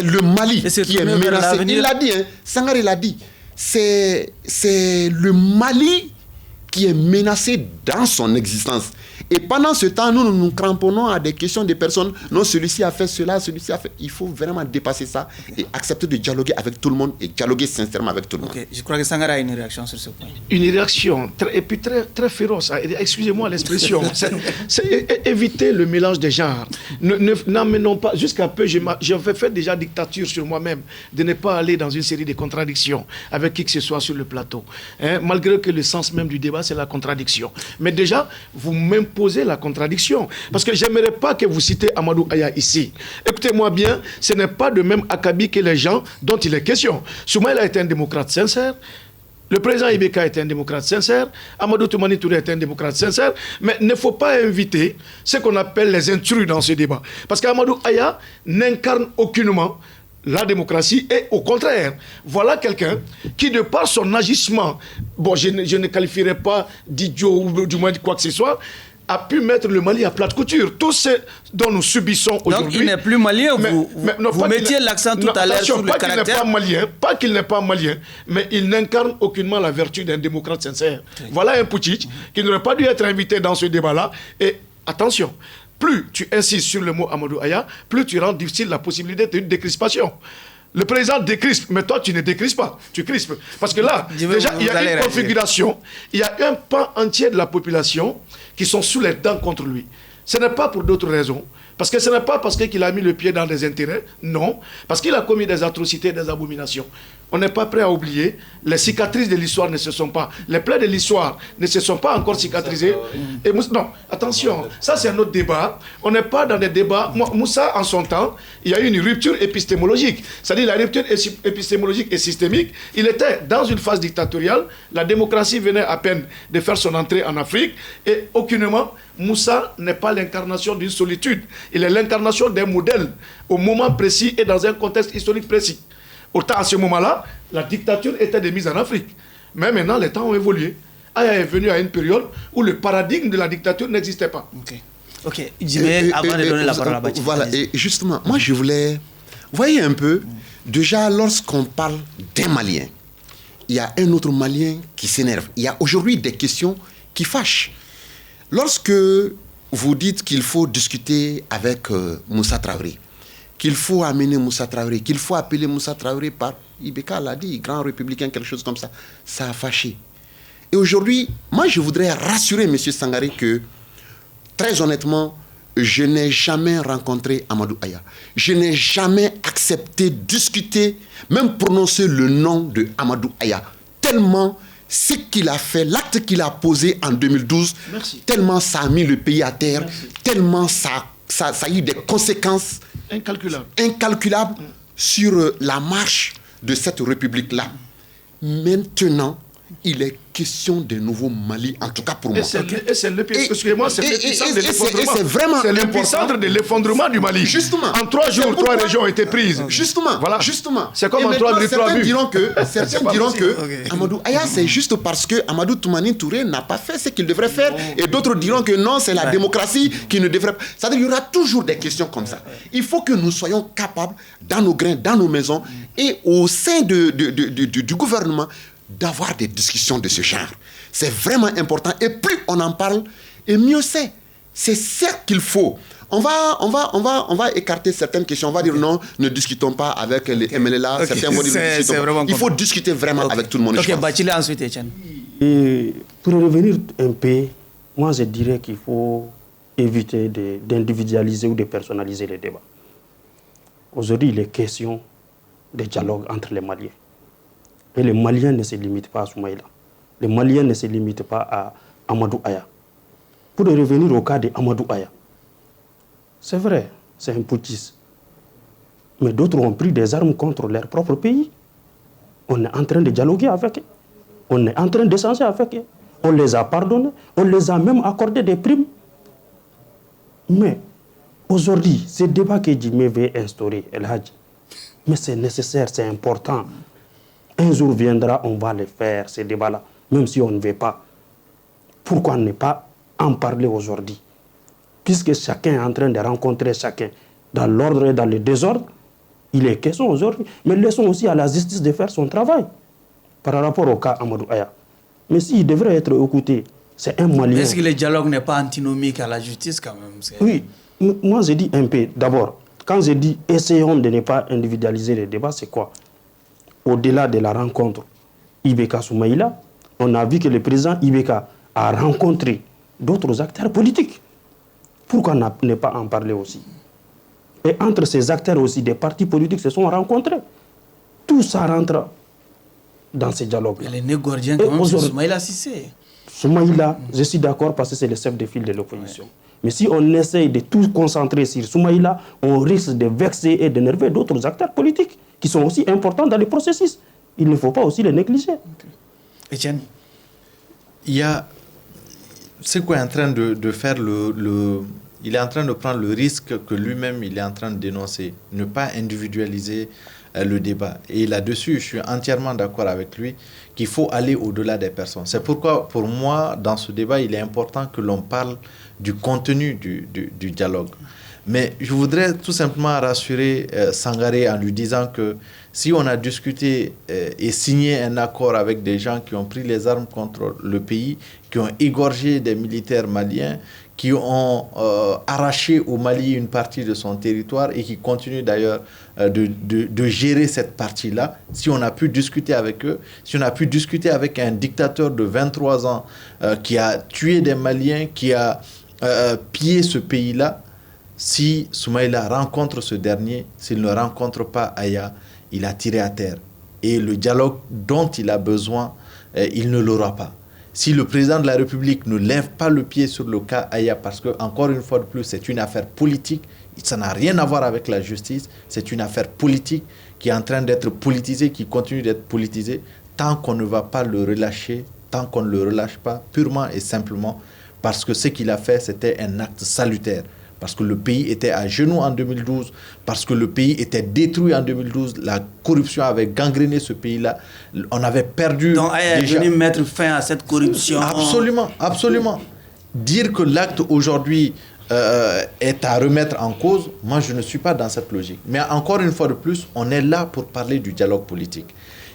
le Mali qui est menacé. Il l'a dit, Sangaré l'a dit. C'est le Mali qui est menacé dans son existence. Et pendant ce temps, nous cramponnons à des questions de personnes. Non, celui-ci a fait cela, celui-ci a fait... Il faut vraiment dépasser ça et accepter de dialoguer avec tout le monde et dialoguer sincèrement avec tout le monde. Je crois que Sangara a une réaction sur ce point. Une réaction et puis très féroce. Excusez-moi l'expression. C'est éviter le mélange des genres. N'amenons pas... Jusqu'à peu, j'ai fait déjà dictature sur moi-même de ne pas aller dans une série de contradictions avec qui que ce soit sur le plateau. Malgré que le sens même du débat, c'est la contradiction. Mais déjà, vous m'imposez la contradiction. Parce que j'aimerais pas que vous citez Amadou Aya ici. Écoutez-moi bien, ce n'est pas de même acabit que les gens dont il est question. Soumaïla est un démocrate sincère. Le président Ibeka est un démocrate sincère. Amadou Toumani Touré est un démocrate sincère. Mais il ne faut pas inviter ce qu'on appelle les intrus dans ce débat. Parce qu'Amadou Aya n'incarne aucunement la démocratie et au contraire, voilà quelqu'un qui, de par son agissement, bon, je ne qualifierais pas d'idiot ou du moins de quoi que ce soit, a pu mettre le Mali à plate couture. Tout ce dont nous subissons aujourd'hui... Donc il n'est plus malien, vous mettiez l'accent tout à l'heure sur le caractère... Pas qu'il n'est pas malien, mais il n'incarne aucunement la vertu d'un démocrate sincère. Okay. Voilà un Poutich qui n'aurait pas dû être invité dans ce débat-là. Et attention, plus tu insistes sur le mot Amadou Aya, plus tu rends difficile la possibilité d'une décrispation. Le président décrispe, mais toi tu ne décrispes pas, tu crispes. Parce que là, déjà, il y a une configuration, il y a un pan entier de la population qui sont sous les dents contre lui. Ce n'est pas pour d'autres raisons. Parce que ce n'est pas parce qu'il a mis le pied dans des intérêts, non. Parce qu'il a commis des atrocités, des abominations. On n'est pas prêt à oublier. Les cicatrices de l'histoire ne se sont pas... Les plaies de l'histoire ne se sont pas encore cicatrisées. Et non, attention, ça c'est un autre débat. On n'est pas dans des débats... Moussa, en son temps, il y a eu une rupture épistémologique. C'est-à-dire la rupture épistémologique et systémique. Il était dans une phase dictatoriale. La démocratie venait à peine de faire son entrée en Afrique. Et aucunement, Moussa n'est pas l'incarnation d'une solitude. Il est l'incarnation d'un modèle au moment précis et dans un contexte historique précis. Autant à ce moment-là, la dictature était démise en Afrique. Mais maintenant, les temps ont évolué. Aya est venu à une période où le paradigme de la dictature n'existait pas. Ok. Je vais, avant de donner la parole à Bachir. Voilà, et justement, moi je voulais... Voyez un peu, déjà lorsqu'on parle d'un Malien, il y a un autre Malien qui s'énerve. Il y a aujourd'hui des questions qui fâchent. Lorsque vous dites qu'il faut discuter avec Moussa Traoré, qu'il faut amener Moussa Traoré, qu'il faut appeler Moussa Traoré par... Ibeka l'a dit, grand républicain, quelque chose comme ça. Ça a fâché. Et aujourd'hui, moi je voudrais rassurer M. Sangaré que, très honnêtement, je n'ai jamais rencontré Amadou Aya. Je n'ai jamais accepté discuter, même prononcer le nom de Amadou Aya. Tellement ce qu'il a fait, l'acte qu'il a posé en 2012, tellement ça a mis le pays à terre, tellement ça a eu des conséquences incalculables sur la marche de cette république-là. Maintenant, il est question de nouveau Mali, en tout cas pour moi. Et c'est l'épicentre de l'effondrement. C'est l'épicentre de l'effondrement du Mali. Justement. En 3 jours, 3 régions ont été prises. Justement. Voilà. Justement. C'est comme en 3 minutes, 3 buts. Certains diront que Amadou Aya, c'est juste parce que Amadou Toumani Touré n'a pas fait ce qu'il devrait faire. Et d'autres diront que non, c'est la démocratie qui ne devrait pas. C'est-à-dire qu'il y aura toujours des questions comme ça. Il faut que nous soyons capables, dans nos grains, dans nos maisons, et au sein du gouvernement, d'avoir des discussions de ce genre. C'est vraiment important. Et plus on en parle, et mieux c'est. C'est certes qu'il faut. On va écarter certaines questions. On va dire non, ne discutons pas avec les MLA. Certains vont dire ne discutons pas. Il faut discuter vraiment avec tout le monde. Ok, Bachile ensuite, Etienne. Et pour revenir un peu, moi je dirais qu'il faut éviter d'individualiser ou de personnaliser les débats. Aujourd'hui, il est question de dialogue entre les Maliens. Et les Maliens ne se limitent pas à Soumaïla. Les Maliens ne se limitent pas à Amadou Aya. Pour revenir au cas de Amadou Aya, c'est vrai, c'est un putschiste. Mais d'autres ont pris des armes contre leur propre pays. On est en train de dialoguer avec eux. On est en train d'échanger avec eux. On les a pardonnés. On les a même accordé des primes. Mais aujourd'hui, ce débat que Djimé veut instaurer, El Hadj, mais c'est nécessaire, c'est important. Un jour viendra, on va le faire, ces débats-là, même si on ne veut pas. Pourquoi ne pas en parler aujourd'hui? Puisque chacun est en train de rencontrer chacun dans l'ordre et dans le désordre, il est question aujourd'hui. Mais laissons aussi à la justice de faire son travail par rapport au cas Amadou Aya. Mais s'il devrait être écouté, c'est un Malien. Est-ce que le dialogue n'est pas antinomique à la justice quand même? Oui, moi je dis un peu. D'abord, quand je dis essayons de ne pas individualiser les débats, c'est quoi? Au-delà de la rencontre Ibeka Soumaïla, on a vu que le président Ibeka a rencontré d'autres acteurs politiques. Pourquoi ne pas en parler aussi? Et entre ces acteurs aussi, des partis politiques se sont rencontrés. Tout ça rentre dans ces dialogues. Mais les nœuds gordiens, quand même, c'est Soumaïla Cissé. Soumaïla, je suis d'accord parce que c'est le chef de file de l'opposition. Ouais. Mais si on essaye de tout concentrer sur Soumaïla, on risque de vexer et d'énerver d'autres acteurs politiques qui sont aussi importants dans le processus. Il ne faut pas aussi les négliger. Etienne, il y a ce qu'on est en train de faire, il est en train de prendre le risque que lui-même il est en train de dénoncer, ne pas individualiser le débat. Et là-dessus, je suis entièrement d'accord avec lui qu'il faut aller au-delà des personnes. C'est pourquoi, pour moi, dans ce débat, il est important que l'on parle du contenu du dialogue. Mais je voudrais tout simplement rassurer Sangaré en lui disant que si on a discuté et signé un accord avec des gens qui ont pris les armes contre le pays, qui ont égorgé des militaires maliens, qui ont arraché au Mali une partie de son territoire et qui continuent d'ailleurs de gérer cette partie-là, si on a pu discuter avec eux, si on a pu discuter avec un dictateur de 23 ans qui a tué des Maliens, qui a pillé ce pays-là, si Soumaïla rencontre ce dernier, s'il ne rencontre pas Aya, il a tiré à terre. Et le dialogue dont il a besoin, il ne l'aura pas. Si le président de la République ne lève pas le pied sur le cas Aya, parce que, encore une fois de plus, c'est une affaire politique, ça n'a rien à voir avec la justice, c'est une affaire politique qui est en train d'être politisée, qui continue d'être politisée, tant qu'on ne va pas le relâcher, tant qu'on ne le relâche pas, purement et simplement, parce que ce qu'il a fait, c'était un acte salutaire. Parce que le pays était à genoux en 2012, parce que le pays était détruit en 2012, la corruption avait gangréné ce pays-là, on avait perdu... Donc, est venu mettre fin à cette corruption. Absolument, absolument. Dire que l'acte aujourd'hui est à remettre en cause, moi je ne suis pas dans cette logique. Mais encore une fois de plus, on est là pour parler du dialogue politique.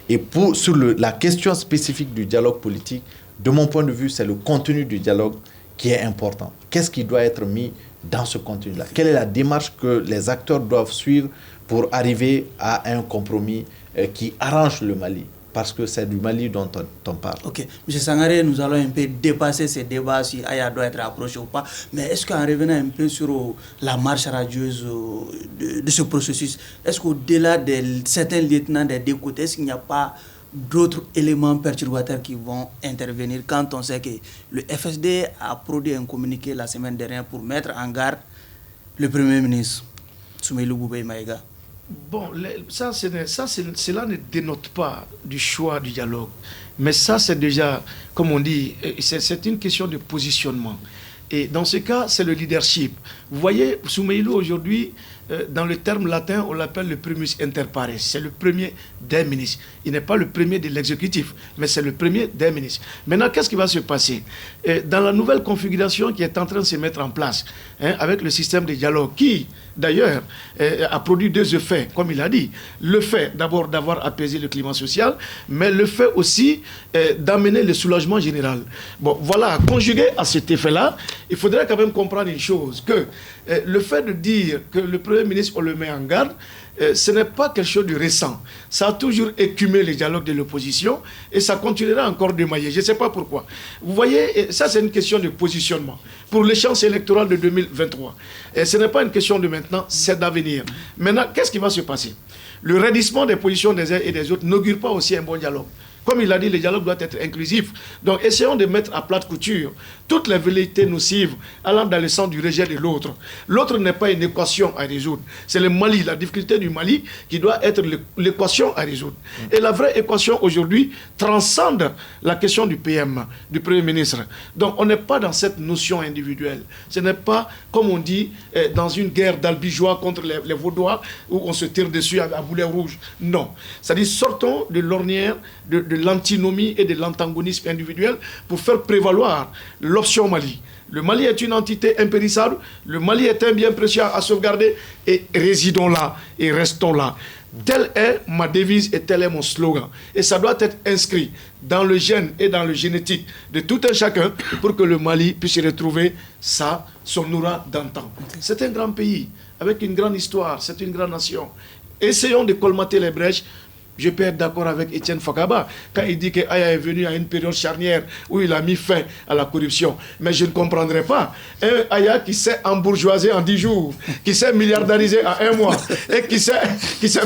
Et sur la question spécifique du dialogue politique, de mon point de vue, c'est le contenu du dialogue qui est important. Qu'est-ce qui doit être mis dans ce contenu-là? Quelle est la démarche que les acteurs doivent suivre pour arriver à un compromis qui arrange le Mali? Parce que c'est du Mali dont on parle. Ok. M. Sangaré, nous allons un peu dépasser ces débats si Aya doit être approché ou pas. Mais est-ce qu'en revenant un peu sur la marche radieuse de ce processus, est-ce qu'au-delà de certains lieutenants des deux côtés, est-ce qu'il n'y a pas d'autres éléments perturbateurs qui vont intervenir quand on sait que le FSD a produit un communiqué la semaine dernière pour mettre en garde le Premier ministre, Soumaïla Boubèye Maïga? Bon, cela ne dénote pas du choix du dialogue. Mais ça, c'est déjà, comme on dit, c'est une question de positionnement. Et dans ce cas, c'est le leadership. Vous voyez, Soumaïla aujourd'hui, dans le terme latin, on l'appelle le primus inter pares. C'est le premier des ministres. Il n'est pas le premier de l'exécutif, mais c'est le premier des ministres. Maintenant, qu'est-ce qui va se passer? Dans la nouvelle configuration qui est en train de se mettre en place, avec le système de dialogue, qui, d'ailleurs, a produit deux effets, comme il a dit. Le fait, d'abord, d'avoir apaisé le climat social, mais le fait aussi d'amener le soulagement général. Bon, voilà, conjugué à cet effet-là, il faudrait quand même comprendre une chose, que le fait de dire que le Premier ministre, on le met en garde, ce n'est pas quelque chose de récent. Ça a toujours écumé les dialogues de l'opposition et ça continuera encore de mailler. Je ne sais pas pourquoi. Vous voyez, ça c'est une question de positionnement. Pour l'échéance électorale de 2023, ce n'est pas une question de maintenant, c'est d'avenir. Maintenant, qu'est-ce qui va se passer? Le raidissement des positions des uns et des autres n'augure pas aussi un bon dialogue. Comme il a dit, le dialogue doit être inclusif. Donc, essayons de mettre à plate couture toutes les velléités nocives allant dans le sens du rejet de l'autre. L'autre n'est pas une équation à résoudre. C'est le Mali, la difficulté du Mali qui doit être l'équation à résoudre. Et la vraie équation aujourd'hui transcende la question du PM, du Premier ministre. Donc, on n'est pas dans cette notion individuelle. Ce n'est pas, comme on dit, dans une guerre d'albigeois contre les Vaudois où on se tire dessus à boulet rouge. Non. C'est-à-dire, sortons de l'ornière de l'antinomie et de l'antagonisme individuel pour faire prévaloir l'option Mali. Le Mali est une entité impérissable, le Mali est un bien précieux à sauvegarder et résidons là et restons là. Telle est ma devise et tel est mon slogan. Et ça doit être inscrit dans le gène et dans le génétique de tout un chacun pour que le Mali puisse retrouver son aura d'antan. C'est un grand pays avec une grande histoire, c'est une grande nation. Essayons de colmater les brèches. Je peux être d'accord avec Etienne Fakaba quand il dit que Aya est venu à une période charnière où il a mis fin à la corruption. Mais je ne comprendrai pas un Aya qui s'est embourgeoisé en 10 jours, qui s'est milliardarisé en 1 mois et qui s'est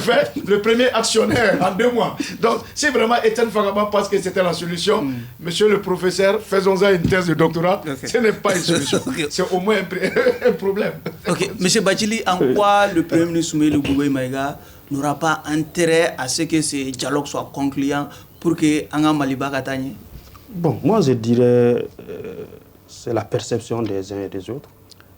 fait le premier actionnaire en 2 mois. Donc, si vraiment Etienne Fakaba pense que c'était la solution, monsieur le professeur, faisons-en une thèse de doctorat. Ce n'est pas une solution. C'est au moins un problème. Ok, monsieur Badjili, en quoi le Premier ministre Soumaïla Gouroué Maïga n'aura pas intérêt à ce que ce dialogue soit concluant pour que Anga Maliba Katani? Bon, moi je dirais c'est la perception des uns et des autres.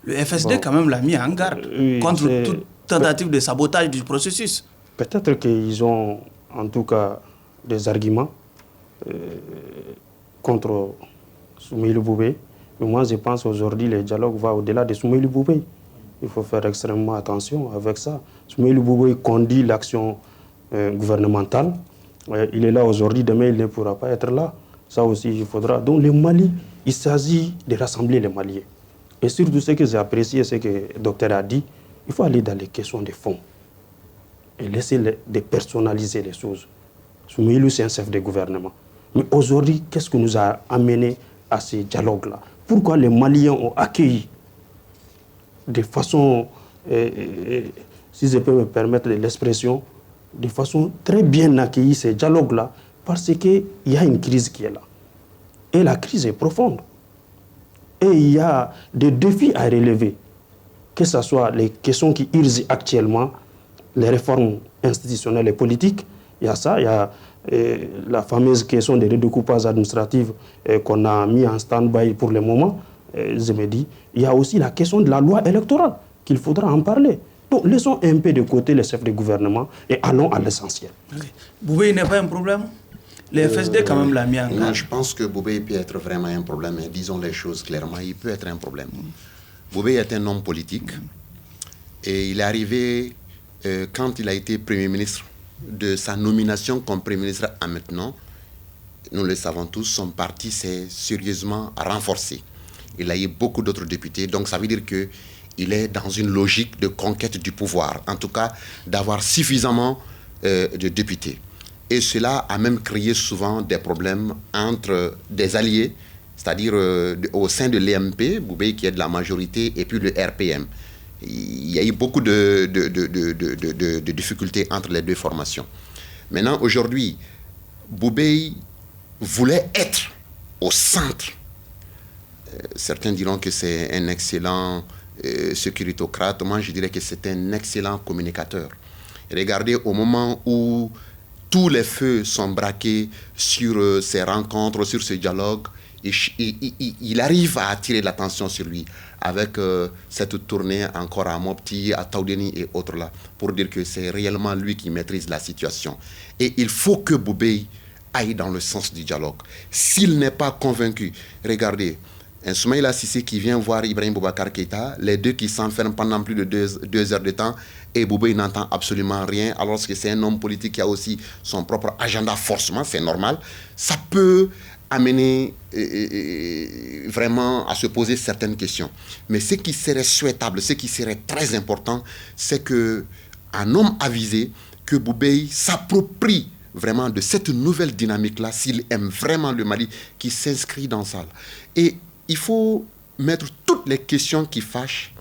Le FSD quand même l'a mis en garde contre toute tentative de sabotage du processus. Peut-être qu'ils ont en tout cas des arguments contre Soumaïla Boubé. Mais moi je pense aujourd'hui le dialogue va au-delà de Soumaïla Boubé. Il faut faire extrêmement attention avec ça. Soumaïla Boubé conduit l'action gouvernementale. Il est là aujourd'hui, demain il ne pourra pas être là. Ça aussi, il faudra. Donc le Mali, il s'agit de rassembler les Maliens. Et surtout ce que j'ai apprécié, ce que le docteur a dit, il faut aller dans les questions de fond. Et laisser de personnaliser les choses. Soumaïla, c'est un chef de gouvernement. Mais aujourd'hui, qu'est-ce qui nous a amené à ce dialogue-là? Pourquoi les Maliens ont accueilli de façon, si je peux me permettre l'expression, de façon très bien accueillie ces dialogues-là, parce qu'il y a une crise qui est là. Et la crise est profonde. Et il y a des défis à relever, que ce soit les questions qui urgent actuellement, les réformes institutionnelles et politiques, il y a ça, il y a la fameuse question des redécoupages administratifs qu'on a mis en stand-by pour le moment. Je me dis, il y a aussi la question de la loi électorale, qu'il faudra en parler. Donc, laissons un peu de côté les chefs de gouvernement et allons à l'essentiel. Boubé n'est pas un problème? Le FSD quand même l'a mis en garde. Non, je pense que Boubé peut être vraiment un problème, mais disons les choses clairement, il peut être un problème. Boubé est un homme politique et il est arrivé, quand il a été Premier ministre, de sa nomination comme Premier ministre à maintenant, nous le savons tous, son parti s'est sérieusement renforcé. Il a eu beaucoup d'autres députés, donc ça veut dire qu'il est dans une logique de conquête du pouvoir, en tout cas d'avoir suffisamment de députés. Et cela a même créé souvent des problèmes entre des alliés, c'est-à-dire au sein de l'EMP, Boubé qui est de la majorité, et puis le RPM. Il y a eu beaucoup de difficultés entre les deux formations. Maintenant, aujourd'hui, Boubé voulait être au centre. Certains diront que c'est un excellent sécuritocrate. Moi, je dirais que c'est un excellent communicateur. Regardez, au moment où tous les feux sont braqués sur ces rencontres, sur ce dialogue, il arrive à attirer l'attention sur lui avec cette tournée encore à Mopti, à Taoudeni et autres là, pour dire que c'est réellement lui qui maîtrise la situation. Et il faut que Boubé aille dans le sens du dialogue. S'il n'est pas convaincu, regardez, un Soumaïla Cissé qui vient voir Ibrahim Boubacar Keïta, les deux qui s'enferment pendant plus de 2 heures de temps, et Boubé n'entend absolument rien, alors que c'est un homme politique qui a aussi son propre agenda, forcément, c'est normal. Ça peut amener vraiment à se poser certaines questions. Mais ce qui serait souhaitable, ce qui serait très important, c'est qu'un homme avisé, que Boubé s'approprie vraiment de cette nouvelle dynamique-là, s'il aime vraiment le Mali, qui s'inscrit dans ça. Et il faut mettre toutes les questions qui fâchent,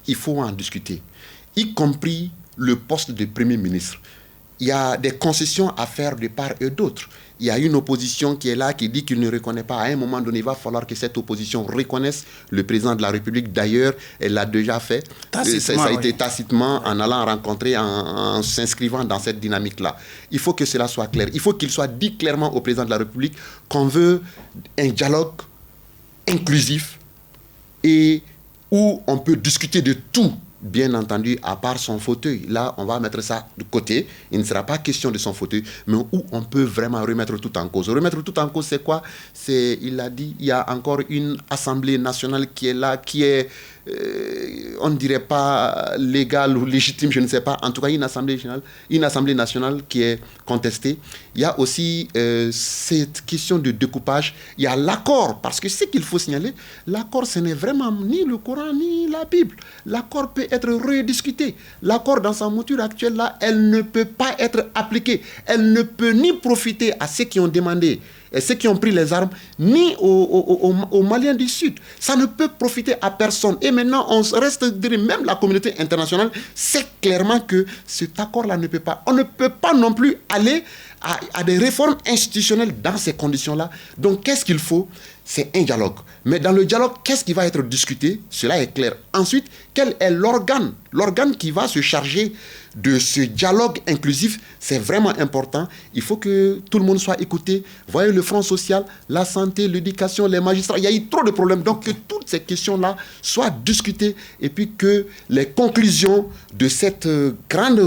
il faut en discuter, y compris le poste de Premier ministre. il y a des concessions à faire de part et d'autre. Il y a une opposition qui est là, qui dit qu'il ne reconnaît pas. À un moment donné, il va falloir que cette opposition reconnaisse le président de la République. D'ailleurs, elle l'a déjà fait. Ça a été tacitement en allant rencontrer, en s'inscrivant dans cette dynamique-là. Il faut que cela soit clair. Il faut qu'il soit dit clairement au président de la République qu'on veut un dialogue inclusif et où on peut discuter de tout, bien entendu, à part son fauteuil. Là, on va mettre ça de côté. Il ne sera pas question de son fauteuil, mais où on peut vraiment remettre tout en cause. Remettre tout en cause, c'est quoi? Il a dit, il y a encore une Assemblée nationale qui est là, qui est, on ne dirait pas légale ou légitime, je ne sais pas. En tout cas, une Assemblée nationale qui est contestée. Il y a aussi cette question de découpage. Il y a l'accord, parce que ce qu'il faut signaler, l'accord, ce n'est vraiment ni le Coran ni la Bible. L'accord peut être rediscuté. L'accord, dans sa mouture actuelle, là, elle ne peut pas être appliquée. Elle ne peut ni profiter à ceux qui ont demandé, et ceux qui ont pris les armes, ni aux Maliens du Sud. Ça ne peut profiter à personne. Et maintenant, on reste, même la communauté internationale sait clairement que cet accord-là ne peut pas. On ne peut pas non plus aller à des réformes institutionnelles dans ces conditions-là. Donc, qu'est-ce qu'il faut? C'est un dialogue. Mais dans le dialogue, qu'est-ce qui va être discuté? Cela est clair. Ensuite, quel est l'organe? L'organe qui va se charger de ce dialogue inclusif, c'est vraiment important. Il faut que tout le monde soit écouté. Voyez le front social, la santé, l'éducation, les magistrats. Il y a eu trop de problèmes. Donc, que toutes ces questions-là soient discutées et puis que les conclusions de cette grande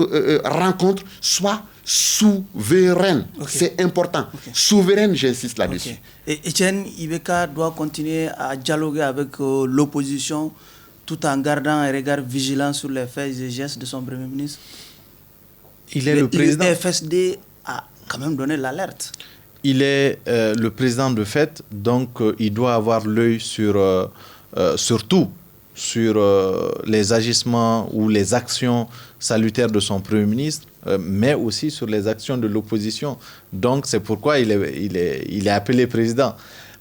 rencontre soient souveraine. Okay. C'est important. Okay. Souveraine, j'insiste là-dessus. Okay. Et Etienne Ibeka doit continuer à dialoguer avec l'opposition tout en gardant un regard vigilant sur les faits et gestes de son Premier ministre. Il est le président. Le FSD a quand même donné l'alerte. Il est le président de fait, donc il doit avoir l'œil surtout sur les agissements ou les actions salutaires de son Premier ministre, mais aussi sur les actions de l'opposition. Donc, c'est pourquoi il est appelé président.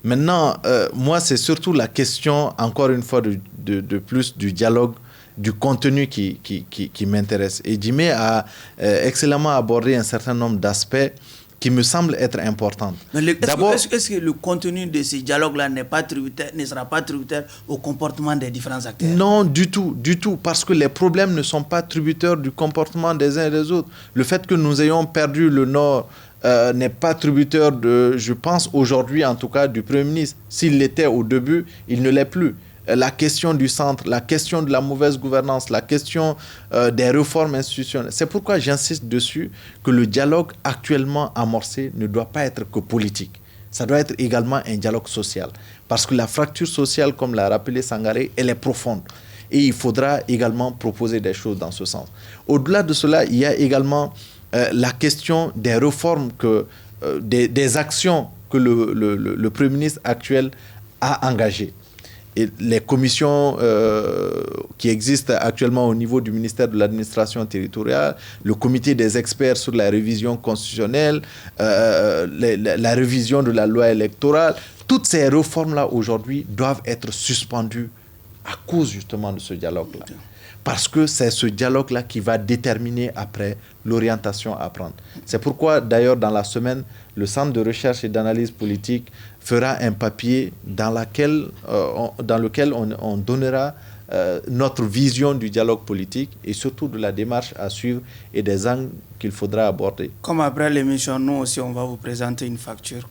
Maintenant, moi, c'est surtout la question, encore une fois, de plus du dialogue, du contenu qui m'intéresse. Et Jimé a excellemment abordé un certain nombre d'aspects qui me semblent être importantes. Est-ce que le contenu de ces dialogues-là ne sera pas tributaire au comportement des différents acteurs? Non, du tout, parce que les problèmes ne sont pas tributaires du comportement des uns et des autres. Le fait que nous ayons perdu le Nord n'est pas tributaire je pense aujourd'hui en tout cas, du Premier ministre. S'il l'était au début, il ne l'est plus. La question du centre, la question de la mauvaise gouvernance, la question des réformes institutionnelles. C'est pourquoi j'insiste dessus que le dialogue actuellement amorcé ne doit pas être que politique. Ça doit être également un dialogue social. Parce que la fracture sociale, comme l'a rappelé Sangaré, elle est profonde. Et il faudra également proposer des choses dans ce sens. Au-delà de cela, il y a également la question des réformes, des actions que le Premier ministre actuel a engagées. Et les commissions qui existent actuellement au niveau du ministère de l'administration territoriale, le comité des experts sur la révision constitutionnelle, la révision de la loi électorale, toutes ces réformes-là aujourd'hui doivent être suspendues à cause justement de ce dialogue-là. Parce que c'est ce dialogue-là qui va déterminer après l'orientation à prendre. C'est pourquoi d'ailleurs dans la semaine, le Centre de recherche et d'analyse politique fera un papier dans lequel on donnera notre vision du dialogue politique et surtout de la démarche à suivre et des angles qu'il faudra aborder. Comme après l'émission, nous aussi, on va vous présenter une facture.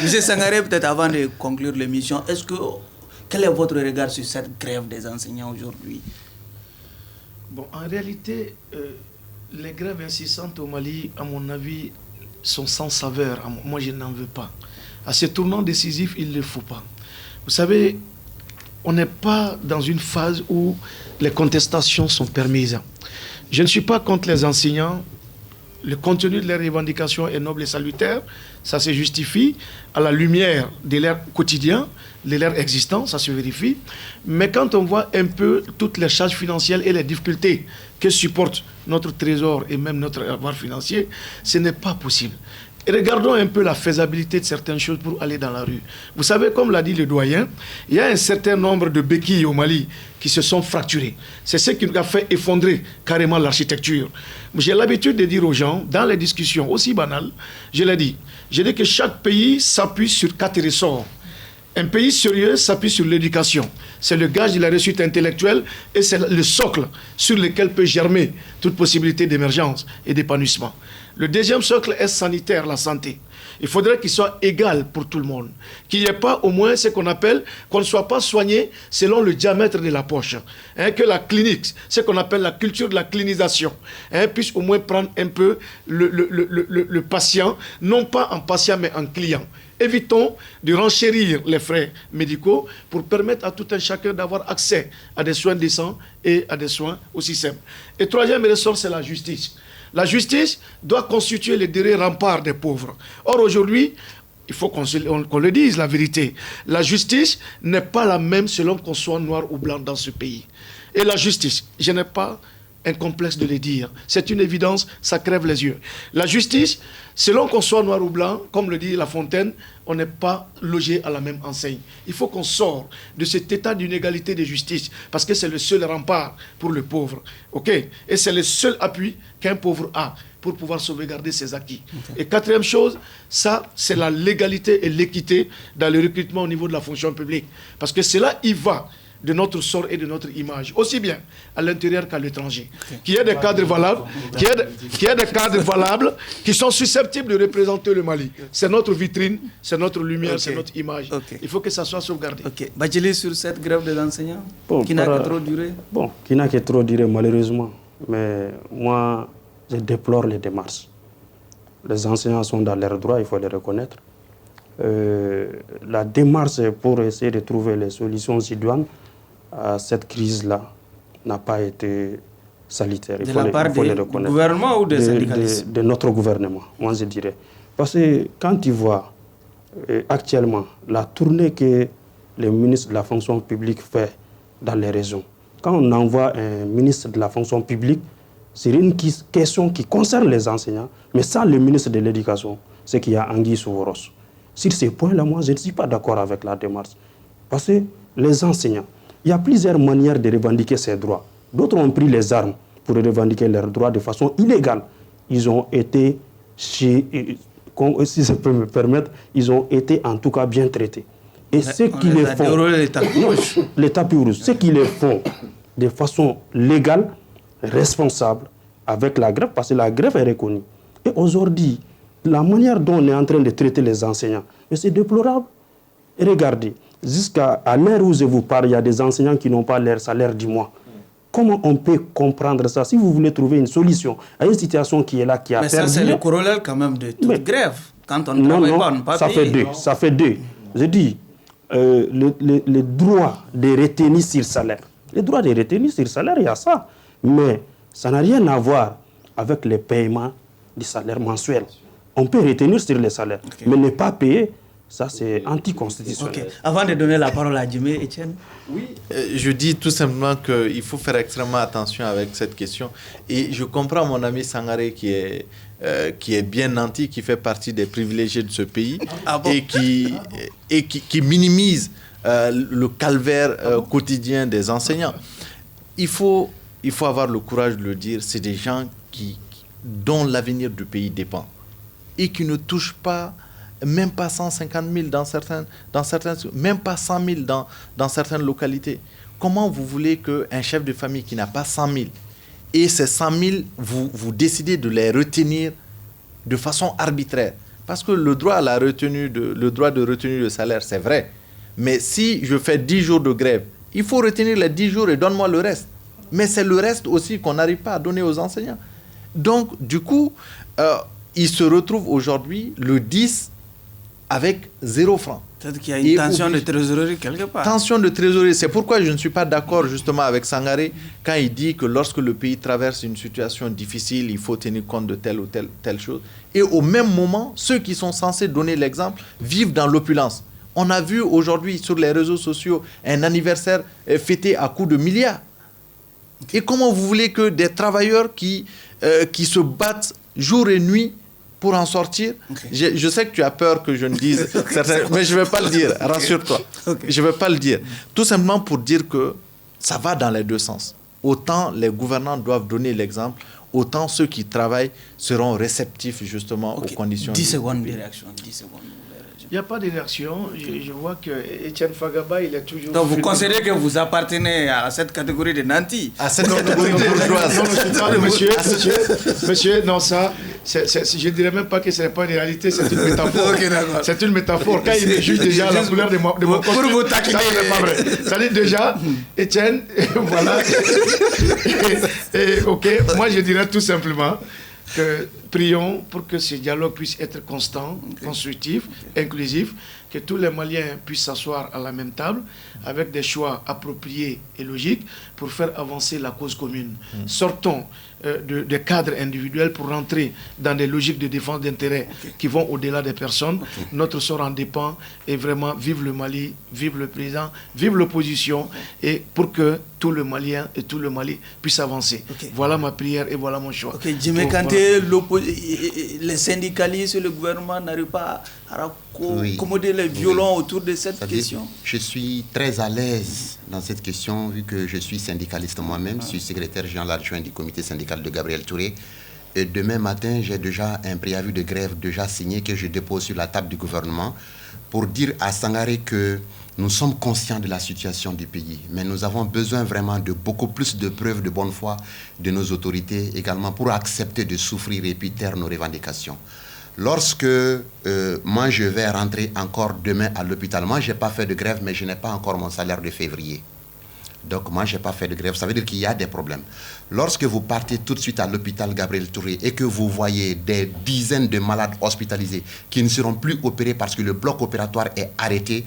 Monsieur Sangaré, peut-être avant de conclure l'émission, quel est votre regard sur cette grève des enseignants aujourd'hui? Bon, en réalité, les grèves insistantes au Mali, à mon avis, sont sans saveur. Moi, je n'en veux pas. À ce tournant décisif, il ne le faut pas. Vous savez, on n'est pas dans une phase où les contestations sont permises. Je ne suis pas contre les enseignants. Le contenu de leurs revendications est noble et salutaire. Ça se justifie à la lumière de leur quotidien, de leur existence, ça se vérifie. Mais quand on voit un peu toutes les charges financières et les difficultés que supporte notre trésor et même notre avoir financier, ce n'est pas possible. Et regardons un peu la faisabilité de certaines choses pour aller dans la rue. Vous savez, comme l'a dit le doyen, il y a un certain nombre de béquilles au Mali qui se sont fracturées. C'est ce qui nous a fait effondrer carrément l'architecture. J'ai l'habitude de dire aux gens, dans les discussions aussi banales, je l'ai dit, que chaque pays s'appuie sur 4 ressorts. Un pays sérieux s'appuie sur l'éducation. C'est le gage de la réussite intellectuelle et c'est le socle sur lequel peut germer toute possibilité d'émergence et d'épanouissement. Le deuxième socle est sanitaire, la santé. Il faudrait qu'il soit égal pour tout le monde. Qu'il n'y ait pas au moins ce qu'on appelle, qu'on ne soit pas soigné selon le diamètre de la poche. Que la clinique, ce qu'on appelle la culture de la clinisation, puisse au moins prendre un peu le patient, non pas en patient mais en client. Évitons de renchérir les frais médicaux pour permettre à tout un chacun d'avoir accès à des soins décents et à des soins aussi simples. Et troisième ressort, c'est la justice. La justice doit constituer le dernier rempart des pauvres. Or, aujourd'hui, il faut qu'on le dise, la vérité. La justice n'est pas la même selon qu'on soit noir ou blanc dans ce pays. Et la justice, je n'ai pas un complexe de le dire. C'est une évidence, ça crève les yeux. La justice, selon qu'on soit noir ou blanc, comme le dit La Fontaine, on n'est pas logé à la même enseigne. Il faut qu'on sorte de cet état d'inégalité de justice, parce que c'est le seul rempart pour le pauvre. Et c'est le seul appui qu'un pauvre a pour pouvoir sauvegarder ses acquis. Et quatrième chose, ça, c'est la légalité et l'équité dans le recrutement au niveau de la fonction publique. Parce que cela y va de notre sort et de notre image, aussi bien à l'intérieur qu'à l'étranger. Qu'il y ait des cadres valables, qui sont susceptibles de représenter le Mali. C'est notre vitrine, c'est notre lumière, c'est notre image. Il faut que ça soit sauvegardé. Badjili, sur cette grève des enseignants, qui n'a que trop duré. Qui n'a que trop duré, malheureusement. Mais moi, je déplore les démarches. Les enseignants sont dans leurs droits, il faut les reconnaître. La démarche pour essayer de trouver les solutions idoines à cette crise-là n'a pas été salutaire. De la part du gouvernement ou des syndicalistes? De notre gouvernement, moi je dirais. Parce que quand tu vois actuellement la tournée que le ministre de la fonction publique fait dans les régions, quand on envoie un ministre de la fonction publique, c'est une question qui concerne les enseignants, mais sans le ministre de l'Éducation, c'est qu'il y a anguille sous roche. Sur ces points-là, moi je ne suis pas d'accord avec la démarche. Parce que les enseignants, il y a plusieurs manières de revendiquer ces droits. D'autres ont pris les armes pour revendiquer leurs droits de façon illégale. Ils ont été, si je peux me permettre, ils ont été en tout cas bien traités. Et ceux qui les font, les tapis rouges, ceux qui les font de façon légale, responsable, avec la grève, parce que la grève est reconnue. Et aujourd'hui, la manière dont on est en train de traiter les enseignants, c'est déplorable. Et regardez, jusqu'à l'heure où je vous parle, il y a des enseignants qui n'ont pas leur salaire du mois. Comment on peut comprendre ça? Si vous voulez trouver une solution à une situation qui est là, qui a perdu... Mais ça, c'est le corollaire quand même de toute grève. Quand on ne travaille pas, on ne peut pas payer. Ça fait deux. Je dis, le droit de retenir sur salaire. Le droit de retenir sur salaire, il y a ça. Mais ça n'a rien à voir avec le paiement du salaire mensuel. On peut retenir sur les salaires, mais ne pas payer, ça c'est anticonstitutionnel. Avant de donner la parole à Djimé, Etienne. Oui, je dis tout simplement qu'il faut faire extrêmement attention avec cette question. Et je comprends mon ami Sangaré qui est bien nanti, qui fait partie des privilégiés de ce pays et qui minimise le calvaire quotidien des enseignants. Il faut avoir le courage de le dire, c'est des gens dont l'avenir du pays dépend et qui ne touchent pas, même pas 150 000 dans certaines, même pas 100 000 dans certaines localités. Comment vous voulez qu'un chef de famille qui n'a pas 100 000 et ces 100 000, vous décidez de les retenir de façon arbitraire? Parce que le droit de retenue de salaire, c'est vrai. Mais si je fais 10 jours de grève, il faut retenir les 10 jours et donne-moi le reste. Mais c'est le reste aussi qu'on n'arrive pas à donner aux enseignants. Donc, du coup, ils se retrouvent aujourd'hui le 10 avec 0 francs. Peut-être qu'il y a une tension de trésorerie quelque part. Tension de trésorerie. C'est pourquoi je ne suis pas d'accord justement avec Sangaré quand il dit que lorsque le pays traverse une situation difficile, il faut tenir compte de telle ou telle chose. Et au même moment, ceux qui sont censés donner l'exemple vivent dans l'opulence. On a vu aujourd'hui sur les réseaux sociaux un anniversaire fêté à coups de milliards. Et comment vous voulez que des travailleurs qui se battent jour et nuit pour en sortir. Je sais que tu as peur que je ne dise certaines, mais je ne vais pas le dire, rassure-toi. Je ne vais pas le dire. Tout simplement pour dire que ça va dans les deux sens. Autant les gouvernants doivent donner l'exemple, autant ceux qui travaillent seront réceptifs justement aux conditions. 10 secondes de réaction. 10 secondes. Il n'y a pas de réaction. Je vois que Etienne Fagaba, il est toujours... Donc vous considérez que vous appartenez à cette catégorie de nantis? À cette catégorie bourgeoise. Non, je parle, monsieur, non, ça, je ne dirais même pas que ce n'est pas une réalité, c'est une métaphore. C'est une métaphore. Quand il me juge déjà à la couleur de mon costume, pour vous taquiner. ça n'est pas vrai. Ça dit déjà, Etienne, voilà. Ok, moi je dirais tout simplement que prions pour que ce dialogue puisse être constant, constructif, inclusif, que tous les Maliens puissent s'asseoir à la même table avec des choix appropriés et logiques pour faire avancer la cause commune. Sortons de cadres individuels pour rentrer dans des logiques de défense d'intérêts qui vont au-delà des personnes. Notre sort en dépend et vraiment vive le Mali, vive le président, vive l'opposition et pour que tout le Malien et tout le Mali puissent avancer. Voilà ma prière et voilà mon choix. Djimé Kanté, les syndicalistes et le gouvernement n'arrivent pas à accommoder les violons autour de cette question. Je suis très à l'aise dans cette question vu que je suis syndicaliste moi-même. Je suis secrétaire général adjoint du comité syndical de Gabriel Touré. Et demain matin, j'ai déjà un préavis de grève déjà signé que je dépose sur la table du gouvernement pour dire à Sangaré que nous sommes conscients de la situation du pays, mais nous avons besoin vraiment de beaucoup plus de preuves de bonne foi de nos autorités également pour accepter de souffrir et puis taire nos revendications. Lorsque moi je vais rentrer encore demain à l'hôpital, moi je n'ai pas fait de grève, mais je n'ai pas encore mon salaire de février. Donc moi je n'ai pas fait de grève, ça veut dire qu'il y a des problèmes. Lorsque vous partez tout de suite à l'hôpital Gabriel Touré et que vous voyez des dizaines de malades hospitalisés qui ne seront plus opérés parce que le bloc opératoire est arrêté,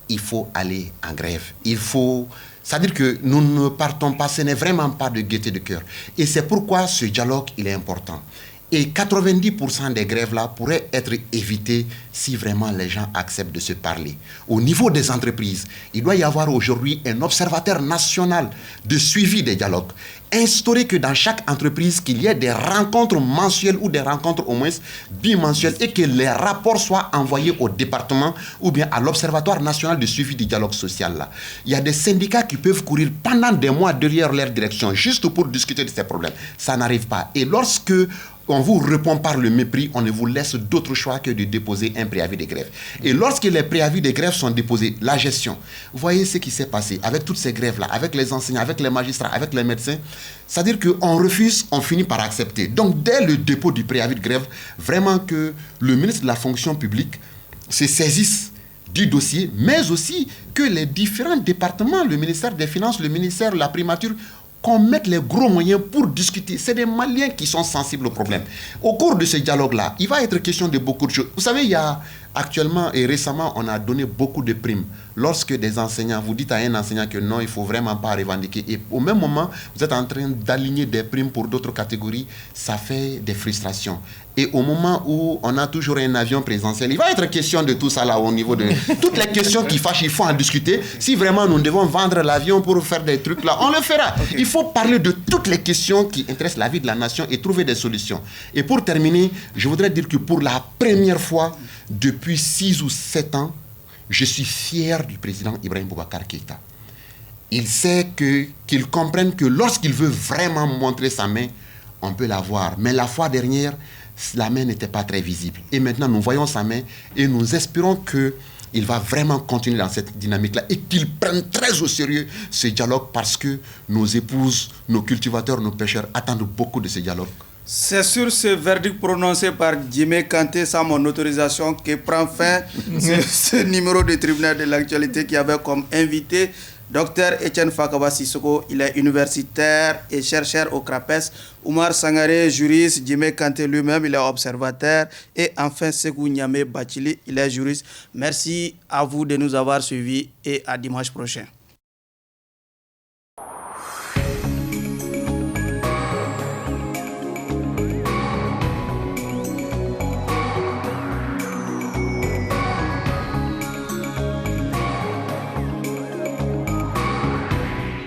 il faut aller en grève. C'est-à-dire que nous ne partons pas, ce n'est vraiment pas de gaieté de cœur. Et c'est pourquoi ce dialogue, il est important. Et 90% des grèves-là pourraient être évitées si vraiment les gens acceptent de se parler. Au niveau des entreprises, il doit y avoir aujourd'hui un observateur national de suivi des dialogues. Instaurer que dans chaque entreprise, qu'il y ait des rencontres mensuelles ou des rencontres au moins bimensuelles et que les rapports soient envoyés au département ou bien à l'Observatoire national de suivi du dialogue social. Là. Il y a des syndicats qui peuvent courir pendant des mois derrière leur direction juste pour discuter de ces problèmes. Ça n'arrive pas. Et lorsque on vous répond par le mépris, on ne vous laisse d'autre choix que de déposer un préavis de grève. Et lorsque les préavis de grève sont déposés, la gestion, vous voyez ce qui s'est passé avec toutes ces grèves-là, avec les enseignants, avec les magistrats, avec les médecins, c'est-à-dire qu'on refuse, on finit par accepter. Donc dès le dépôt du préavis de grève, vraiment que le ministre de la fonction publique se saisisse du dossier, mais aussi que les différents départements, le ministère des Finances, le ministère de la Primature, qu'on mette les gros moyens pour discuter. C'est des Maliens qui sont sensibles au problème. Au cours de ce dialogue-là, il va être question de beaucoup de choses. Vous savez, il y a actuellement et récemment, on a donné beaucoup de primes. Lorsque des enseignants, vous dites à un enseignant que non, il ne faut vraiment pas revendiquer. Et au même moment, vous êtes en train d'aligner des primes pour d'autres catégories, ça fait des frustrations. Et au moment où on a toujours un avion présidentiel, il va être question de tout ça là au niveau de... Toutes les questions qui fâchent, il faut en discuter. Si vraiment nous devons vendre l'avion pour faire des trucs là, on le fera. Il faut parler de toutes les questions qui intéressent la vie de la nation et trouver des solutions. Et pour terminer, je voudrais dire que pour la première fois depuis 6 ou 7 ans, je suis fier du président Ibrahim Boubacar Keïta. Il sait qu'il comprenne que lorsqu'il veut vraiment montrer sa main, on peut la voir. Mais la fois dernière, la main n'était pas très visible. Et maintenant, nous voyons sa main et nous espérons qu'il va vraiment continuer dans cette dynamique-là et qu'il prenne très au sérieux ce dialogue parce que nos épouses, nos cultivateurs, nos pêcheurs attendent beaucoup de ce dialogue. C'est sur ce verdict prononcé par Djimé Kanté sans mon autorisation que prend fin ce numéro de tribunal de l'actualité qui avait comme invité Dr Etienne Fakaba Sissoko. Il est universitaire et chercheur au CRAPES. Oumar Sangaré, juriste. Djimé Kanté lui-même, il est observateur. Et enfin, Sekou Niamé Bachili, il est juriste. Merci à vous de nous avoir suivis et à dimanche prochain.